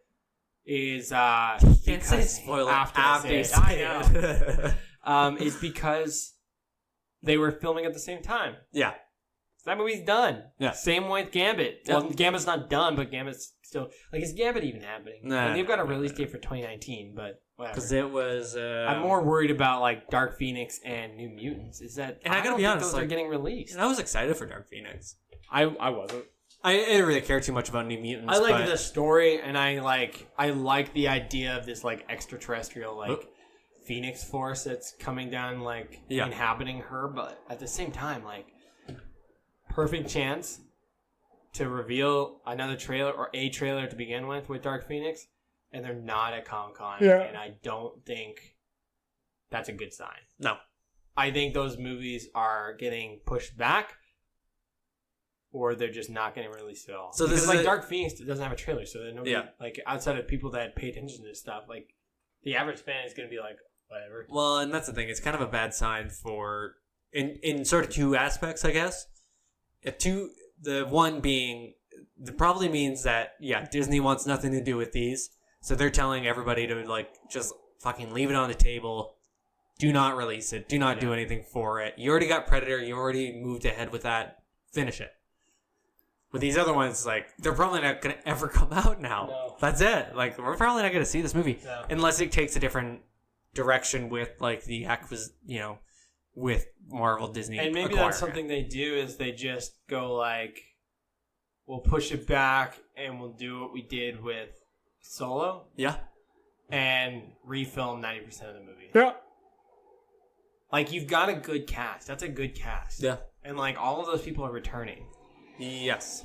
is can't say spoiler after you say it. I know. Is because they were filming at the same time. Yeah. So that movie's done. Yeah. Same with Gambit. Yeah. Well, Gambit's not done, but Gambit's still... is Gambit even happening? Nah, they've got a release date for 2019, but whatever. Because it was... I'm more worried about, Dark Phoenix and New Mutants. Is that... And I gotta be honest, those are getting released. And I was excited for Dark Phoenix. I wasn't. I didn't really care too much about New Mutants. I like but... the story, and I like the idea of this like extraterrestrial Phoenix Force that's coming down, inhabiting her. But at the same time, perfect chance to reveal another trailer or a trailer to begin with Dark Phoenix, and they're not at Comic-Con. Yeah. And I don't think that's a good sign. No. I think those movies are getting pushed back, or they're just not getting released at all. So this because is Dark Phoenix doesn't have a trailer, so nobody outside of people that pay attention to this stuff, the average fan is going to be like, whatever. Well, and that's the thing. It's kind of a bad sign for in sort of two aspects, I guess. The one being, it probably means that Disney wants nothing to do with these, so they're telling everybody to just fucking leave it on the table. Do not release it. Do not do anything for it. You already got Predator. You already moved ahead with that. Finish it. With these other ones, they're probably not going to ever come out now. No. That's it. We're probably not going to see this movie No. unless it takes a different direction with with Marvel, Disney, and maybe acquiring that's something they do is they just go we'll push it back and we'll do what we did with Solo. Yeah. And refilm 90% of the movie. Yeah. You've got a good cast. That's a good cast. Yeah. And all of those people are returning. Yes.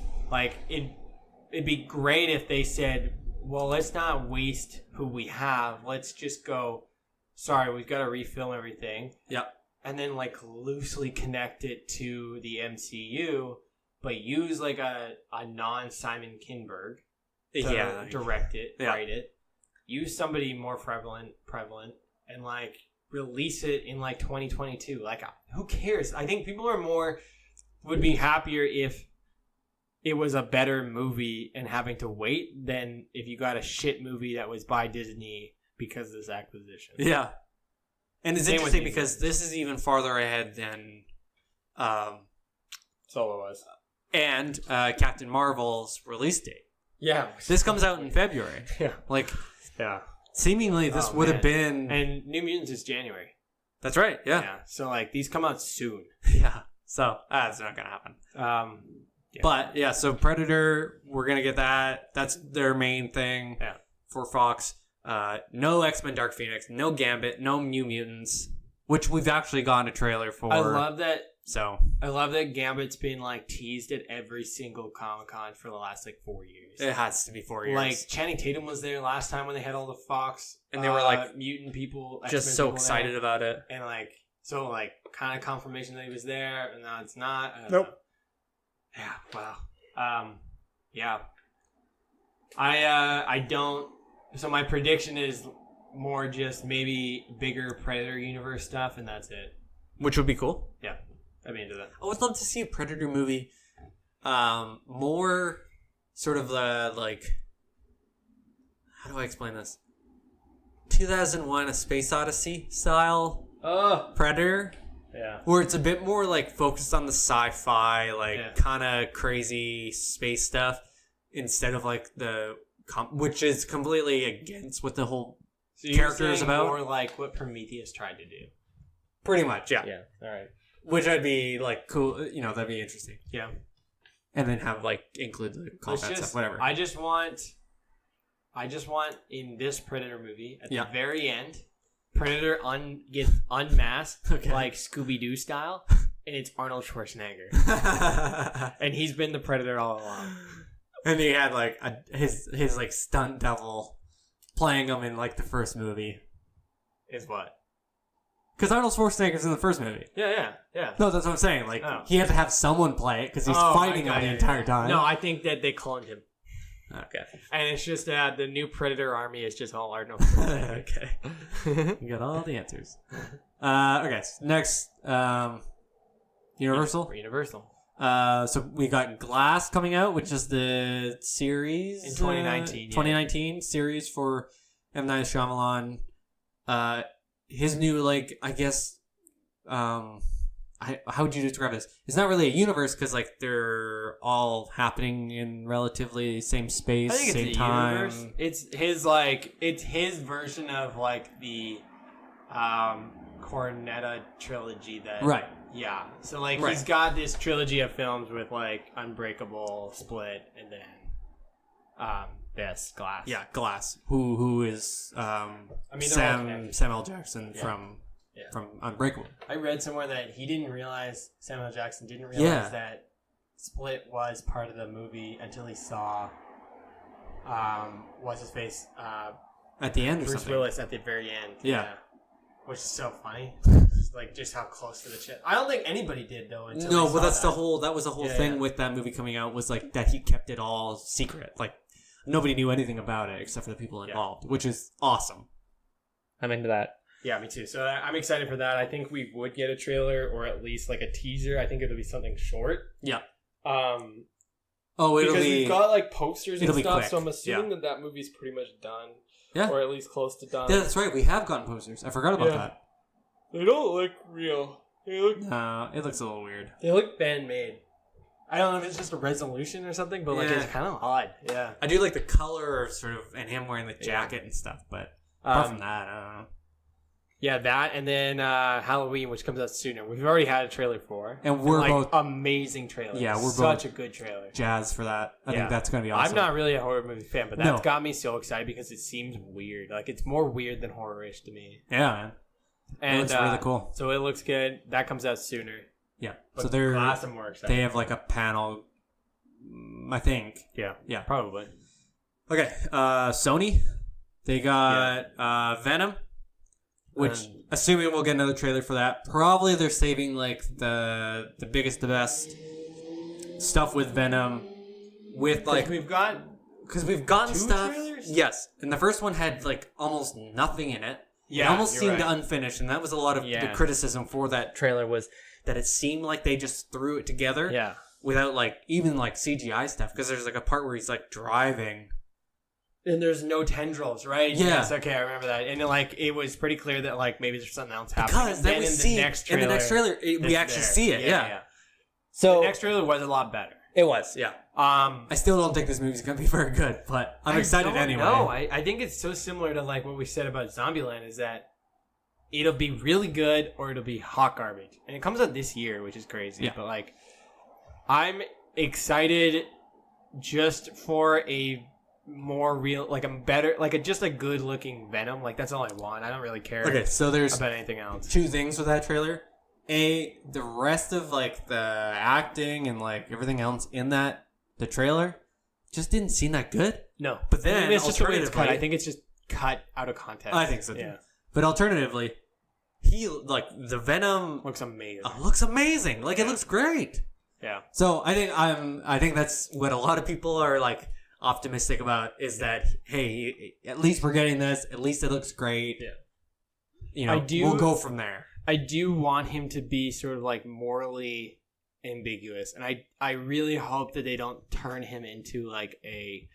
It'd be great if they said, well, let's not waste who we have. Let's just go, sorry, we've got to refilm everything. Yeah. And then loosely connect it to the MCU, but use a non-Simon Kinberg to direct it, write it. Use somebody more prevalent, and release it in 2022. Who cares? I think people would be happier if it was a better movie and having to wait than if you got a shit movie that was by Disney because of this acquisition. Yeah. And it's Same interesting with because this is even farther ahead than Solo was. And Captain Marvel's release date. Yeah. This comes out in February. Yeah. Yeah. Seemingly this would have been... And New Mutants is January. That's right, yeah. So these come out soon. Yeah. So that's not going to happen. But so Predator, we're going to get that. That's their main thing for Fox. No X-Men Dark Phoenix, no Gambit, no New Mutants, which we've actually gotten a trailer for. I love that. So I love that Gambit's been teased at every single Comic-Con for the last 4 years. It has to be 4 years. Channing Tatum was there last time when they had all the Fox and they were mutant people, just X-Men so people excited there. about it. And kind of confirmation that he was there, and now it's not. Nope. Yeah. Wow. Yeah. I don't. So my prediction is more just maybe bigger Predator universe stuff, and that's it. Which would be cool. Yeah, I'd be into that. I would love to see a Predator movie, more sort of the how do I explain this? 2001: A Space Odyssey style Predator. Yeah. Where it's a bit more focused on the sci-fi, kind of crazy space stuff instead of which is completely against what the whole character is about. More what Prometheus tried to do. Pretty much, yeah. Yeah. All right. Which would be cool. That'd be interesting. Yeah. And then have include the combat stuff, whatever. I just want in this Predator movie at the very end, Predator gets unmasked like Scooby-Doo style, and it's Arnold Schwarzenegger, and he's been the Predator all along. And he had his stunt double playing him in the first movie. Is what? Because Arnold Schwarzenegger's in the first movie. Yeah. No, that's what I'm saying. He had to have someone play it because he's fighting him the entire time. No, I think that they cloned him. Okay. And it's just the new Predator army is just all Arnold Schwarzenegger. Okay. You got all the answers. Okay, so next, Universal. Universal. So we got Glass coming out, which is the series in 2019. 2019 series for M. Night Shyamalan. His new I guess, how would you describe this? It's not really a universe because they're all happening in relatively same space, I think same it's time. Universe. It's his version of the Cornetta trilogy that Yeah. So like Right. he's got this trilogy of films with like Unbreakable, Split, and then this Glass. Yeah, Glass, who is they're all connected. Samuel Jackson Yeah. from Yeah. Unbreakable. I read somewhere that Samuel Jackson didn't realize Yeah. that Split was part of the movie until he saw what's his face? At the end or Bruce something. Willis at the very end. Yeah. Which is so funny. Just how close to the chest. I don't think anybody did though. Until No, they but saw that's that. that was the whole Yeah, thing yeah. with that movie coming out was like that he kept it all secret. Like nobody knew anything about it except for the people involved, which is awesome. I'm into that. Yeah, me too. So I'm excited for that. I think we would get a trailer or at least like a teaser. I think it'll be something short. Yeah. Because It'll be we've got like posters and it'll be stuff, quick. so I'm assuming that movie's pretty much done. Yeah. Or at least close to done. Yeah, that's right. We have gotten posters. I forgot about that. They don't look real. They look It looks a little weird. fan made. I don't know if it's just a resolution or something, but like Yeah. it's kind of odd. Yeah. I do like the color sort of and him wearing the jacket and stuff, but apart from that, I don't know. Yeah, that and then Halloween, which comes out sooner. We've already had a trailer for, And we're like, both amazing trailer. Yeah, we're such both a good trailer. jazz for that. I Yeah. think that's going to be awesome. I'm not really a horror movie fan, but that's No. got me so excited because it seems weird. Like it's more weird than horror-ish to me. Yeah, man. And It looks really cool. So it looks good. That comes out sooner. Yeah. But So they're Glass, I'm more excited. they have like a panel, I think. Yeah, Yeah. probably. Okay. Sony, they got Venom, which assuming we'll get another trailer for that. Probably they're saving like the biggest, the best stuff with Venom, with like we've got because we've gotten two stuff. trailers? Yes, and the first one had like almost nothing in it. Yeah, it almost you're seemed right. unfinished, and that was a lot of the Yeah. criticism for that trailer was that it seemed like they just threw it together. Yeah. Without like even like CGI stuff, because there's like a part where he's like driving. And there's no tendrils, right? Yeah. Yes, okay, I remember that. And like it was pretty clear that like maybe there's something else happening. Because And then then we in see the next in trailer, the next trailer we it's actually there. see it. Yeah. So So the next trailer was a lot better. it was. Yeah. I still don't think this movie's gonna be very good, but I'm excited anyway. No, I think it's so similar to like what we said about Zombieland is that it'll be really good or it'll be hot garbage. And it comes out this year, which is crazy. Yeah. But like I'm excited just for a more real, like a better, like just a good looking Venom. Like that's all I want. I don't really care Okay, so there's about anything else. two things with that trailer. The rest of like the acting and like everything else in the trailer just didn't seem that good. No, But then maybe it's just the way it's cut. alternatively- I think it's just cut out of context. I think so too. Yeah, But alternatively, he like the Venom looks amazing. looks amazing. Like it looks great. Yeah, So I think that's what a lot of people are like optimistic about is that hey, at least we're getting this. At least it looks great. Yeah. You know, we'll go from there. I do want him to be sort of like morally ambiguous, and I really hope that they don't turn him into like a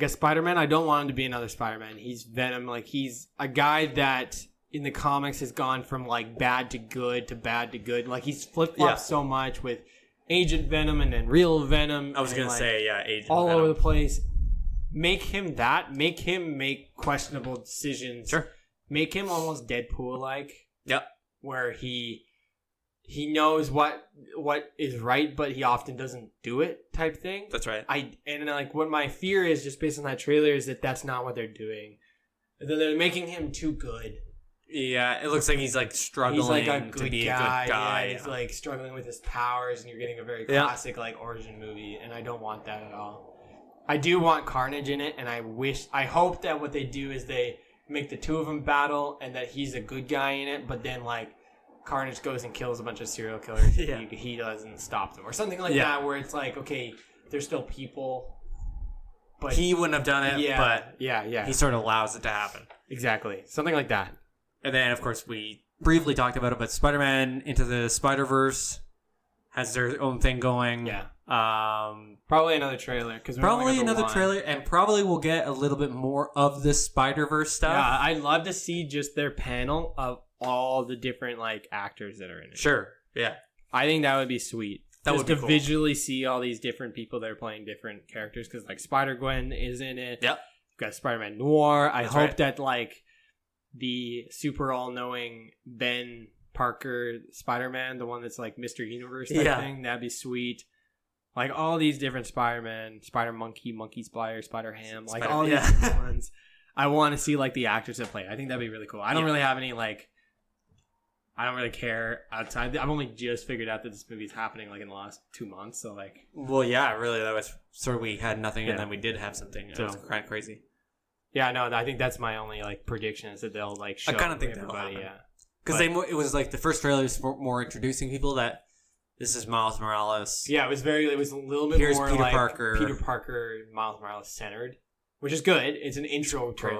Spider-Man. I don't want him to be another Spider-Man. He's Venom. Like he's a guy that in the comics has gone from like bad to good to bad to good. Like he's flip-flopped so much with Agent Venom and then Real Venom. I was and, gonna like, say Agent all Venom. over the place. Make him that. Make him make questionable decisions. Sure. Make him almost Deadpool-like. Yep. Where he knows what is right, but he often doesn't do it, type thing. That's right. Like what my fear is, just based on that trailer, is that that's not what they're doing. They're making him too good. Yeah, it looks like he's like struggling He's like a good to be guy. a good guy. Yeah, he's like struggling with his powers, and you're getting a very classic like origin movie, and I don't want that at all. I do want Carnage in it, and I hope that what they do is they make the two of them battle, and that he's a good guy in it, but then like Carnage goes and kills a bunch of serial killers. Yeah. He doesn't stop them, or something like that, where it's like, okay, they're still people, but he wouldn't have done it, but yeah, he sort of allows it to happen. exactly, something like that. And then, of course, we briefly talked about it, but Spider-Man Into the Spider-Verse has their own thing going. Yeah. Probably Another trailer, because another trailer, and probably we'll get a little bit more of this Spider-Verse stuff. Yeah, I'd love to see just their panel of all the different like actors that are in it. Sure. Yeah. I think that would be sweet. That just would be to cool. visually see all these different people that are playing different characters, because like Spider-Gwen is in it. Yep. You've got Spider-Man Noir. I That's hope right. that like the super all-knowing Ben Parker Spider-Man, the one that's like Mr. Universe type thing. That'd be sweet. Like all these different Spider-Man, Spider-Monkey, Monkey Spider, Spider-Ham, like all these different ones. I want to see like the actors that play. I think that'd be really cool. I don't really have any like. I don't really care outside. I've only just figured out that this movie's happening like in the last 2 months. So like. Well, yeah, really. That was sort of we had nothing, and then we did have something. So, it was kind of crazy. Yeah, no, I think that's my only like prediction is that they'll like show. I kind of think everybody. Yeah, because it was like the first trailer was more introducing people that. This is Miles Morales. Yeah, it was a little bit Here's more Peter like Parker. Peter Parker, Miles Morales centered, which is good. It's an intro trailer.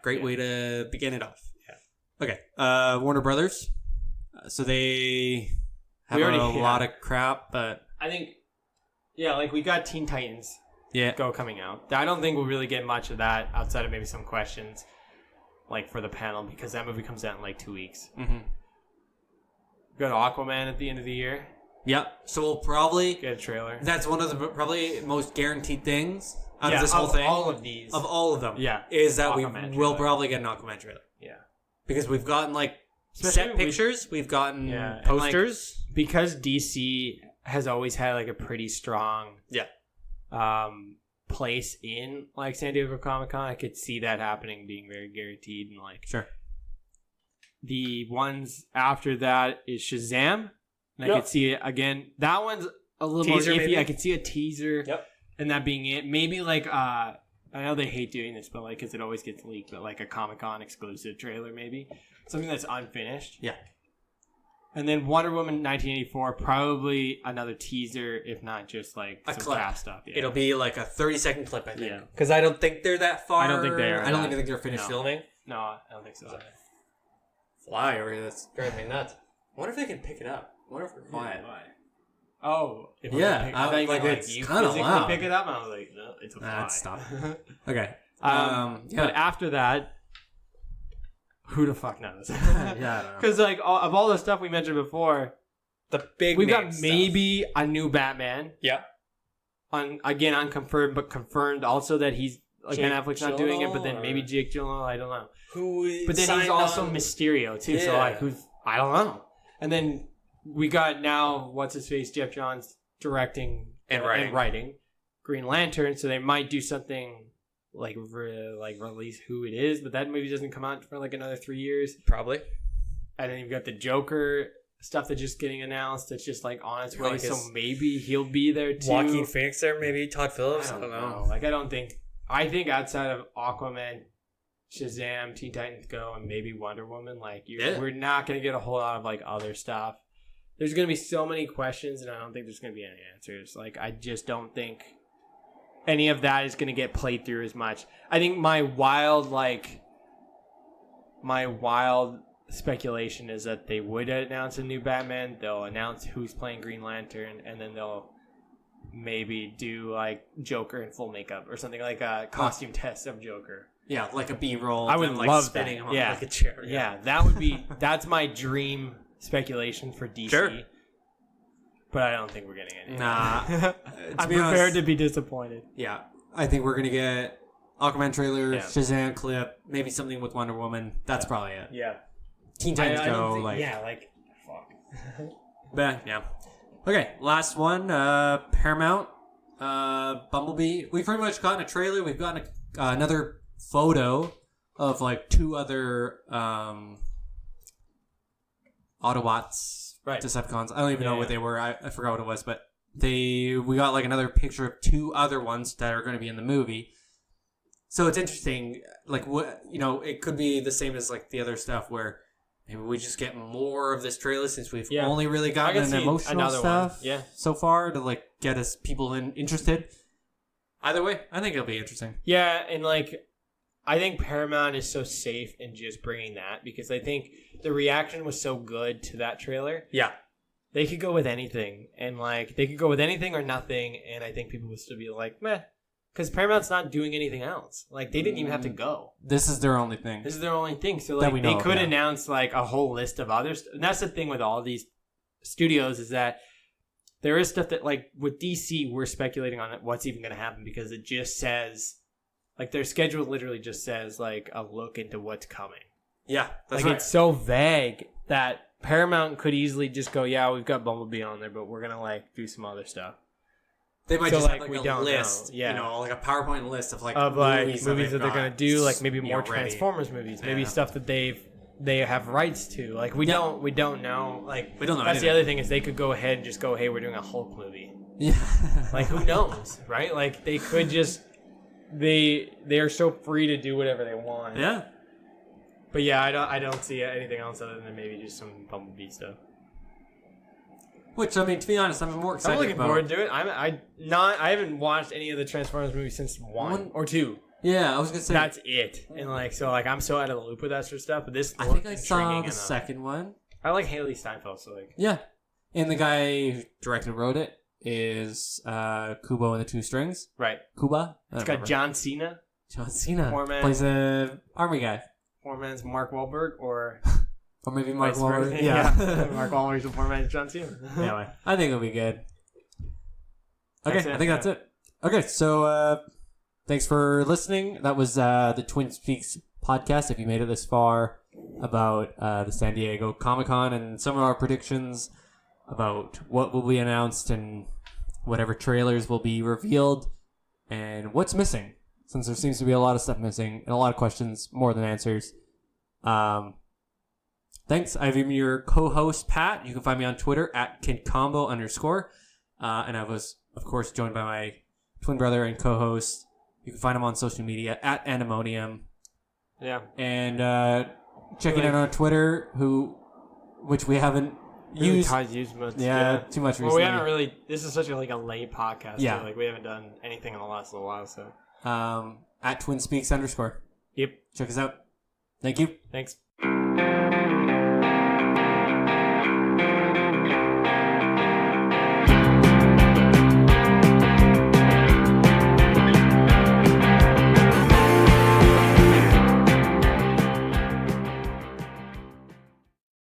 Great way to begin it off. Yeah. Okay. Warner Brothers. So they have a lot of crap, but I think, like we got Teen Titans. Go coming out. I don't think we'll really get much of that outside of maybe some questions, like for the panel, because that movie comes out in like 2 weeks. Mm-hmm. We got Aquaman at the end of the year. Yep. So we'll probably get a trailer. That's one of the probably most guaranteed things out of this whole thing. All of these. Of all of them. Yeah. Is that Aquaman we will probably get an Aquaman trailer. Yeah. Because we've gotten like set pictures. We've gotten posters. Like, because DC has always had like a pretty strong place in like San Diego Comic-Con, I could see that happening, being very guaranteed, and like the ones after that is Shazam. And I could see it again. That one's a little teaser, more iffy. Maybe? I could see a teaser and that being it. Maybe like I know they hate doing this, but like because it always gets leaked, but like a Comic-Con exclusive trailer, maybe something that's unfinished. Yeah. And then Wonder Woman 1984, probably another teaser, if not just like some cast stuff. Yeah. It'll be like a 30-second clip, I think. Yeah. Because I don't think they're that far. I don't think they are. I don't think they're finished filming. No, I don't think so. Fly over here. That's driving me nuts. I wonder if they can pick it up. I wonder if we're quiet. Oh. It's kind of loud. Pick it up, and I was like, no, it's a fly. Stop. Okay. But after that, who the fuck knows? I don't know. Because like of all the stuff we mentioned before, we've got maybe a new Batman. Yeah. Again, unconfirmed, but confirmed also that he's like Ben Affleck's not doing it, but then maybe Jake Gyllenhaal. I don't know. But then he's also Mysterio too. Yeah. So like, I don't know. And then we got now what's his face, Jeff Johns directing and writing Green Lantern. So they might do something. Like release who it is, but that movie doesn't come out for like another 3 years. Probably. And then you've got the Joker stuff that's just getting announced. That's just like on its way. So maybe he'll be there too. Joaquin Phoenix there, maybe Todd Phillips. I don't know. Like I think outside of Aquaman, Shazam, Teen Titans Go, and maybe Wonder Woman, like we're not gonna get a whole lot of like other stuff. There's gonna be so many questions, and I don't think there's gonna be any answers. Like I just don't think any of that is going to get played through as much. I think my wild speculation is that they would announce a new Batman. They'll announce who's playing Green Lantern, and then they'll maybe do like Joker in full makeup or something, like a costume test of Joker. Yeah, like a B-roll. I would love that. Him on like a chair. Yeah, that would be. That's my dream speculation for DC. Sure. But I don't think we're getting any. Nah. I'm prepared to be disappointed. Yeah. I think we're going to get Aquaman trailer, Shazam clip, maybe something with Wonder Woman. That's probably it. Yeah. Teen Titans Go. Fuck. But, yeah. Okay, last one. Paramount. Bumblebee. We've pretty much gotten a trailer. We've gotten another photo of like two other Autobots. Right. Decepticons. I don't even know what they were. I forgot what it was, but we got like another picture of two other ones that are going to be in the movie. So it's interesting. Like what it could be the same as like the other stuff where maybe we just get more of this trailer since we've only really gotten an emotional stuff so far to like get us people interested. Either way, I think it'll be interesting. Yeah, and like I think Paramount is so safe in just bringing that because I think the reaction was so good to that trailer. Yeah. They could go with anything. And, like, they could go with anything or nothing. And I think people would still be like, meh. Because Paramount's not doing anything else. Like, they didn't even have to go. This is their only thing. So, like, they could announce, like, a whole list of others. And that's the thing with all these studios is that there is stuff that, like, with DC, we're speculating on what's even going to happen because it just says... Like, their schedule literally just says, like, a look into what's coming. Yeah, that's right. It's so vague that Paramount could easily just go, yeah, we've got Bumblebee on there, but we're gonna like do some other stuff. They might So, just like, have we like a don't list, know. Yeah. you know, like a PowerPoint list of Movies that they've they're gonna got, do, like maybe you more know, ready. Transformers movies, maybe Yeah. stuff that they have rights to. Like we don't know. Like We don't know That's the anything. other thing is they could go ahead and just go, hey, we're doing a Hulk movie. Yeah. Like who knows, right? Like they could just they are so free to do whatever they want. Yeah. But yeah, I don't see anything else other than maybe just some Bumblebee stuff. Which, I mean, to be honest, I'm more excited I'm looking about. forward to it. I haven't watched any of the Transformers movies since one or two. Yeah, I was gonna say. That's it. And like so, like I'm so out of the loop with that sort of stuff. But this, I think I looked saw intriguing the enough. second one. I like Haley Steinfeld, so like Yeah, and the guy who directed and wrote it is Kubo and the Two Strings. right. Kuba. It's got John Cena, John Cena Poor man. plays a army guy, poor man's Mark Wahlberg, or or maybe Mark vice versa. Wahlberg. Yeah. Mark Wahlberg's the poor man's John Cena. Anyway, I think it'll be good. Okay, That's it, I think that's it. Okay, so thanks for listening. That was the Twin Peaks podcast. If you made it this far, about the San Diego Comic-Con and some of our predictions about what will be announced and whatever trailers will be revealed and what's missing, since there seems to be a lot of stuff missing and a lot of questions more than answers. Thanks. I've been your co-host, Pat. You can find me on Twitter at @KidCombo_. And I was, of course, joined by my twin brother and co-host. You can find him on social media at Antimonium. Yeah. And checking out on Twitter, which we haven't used. much. Yeah, too much recently. Well, we haven't really. This is such a late podcast. Yeah. Too. Like we haven't done anything in the last little while. So. At TwinSpeaks_. Yep. Check us out. Thank you. Thanks.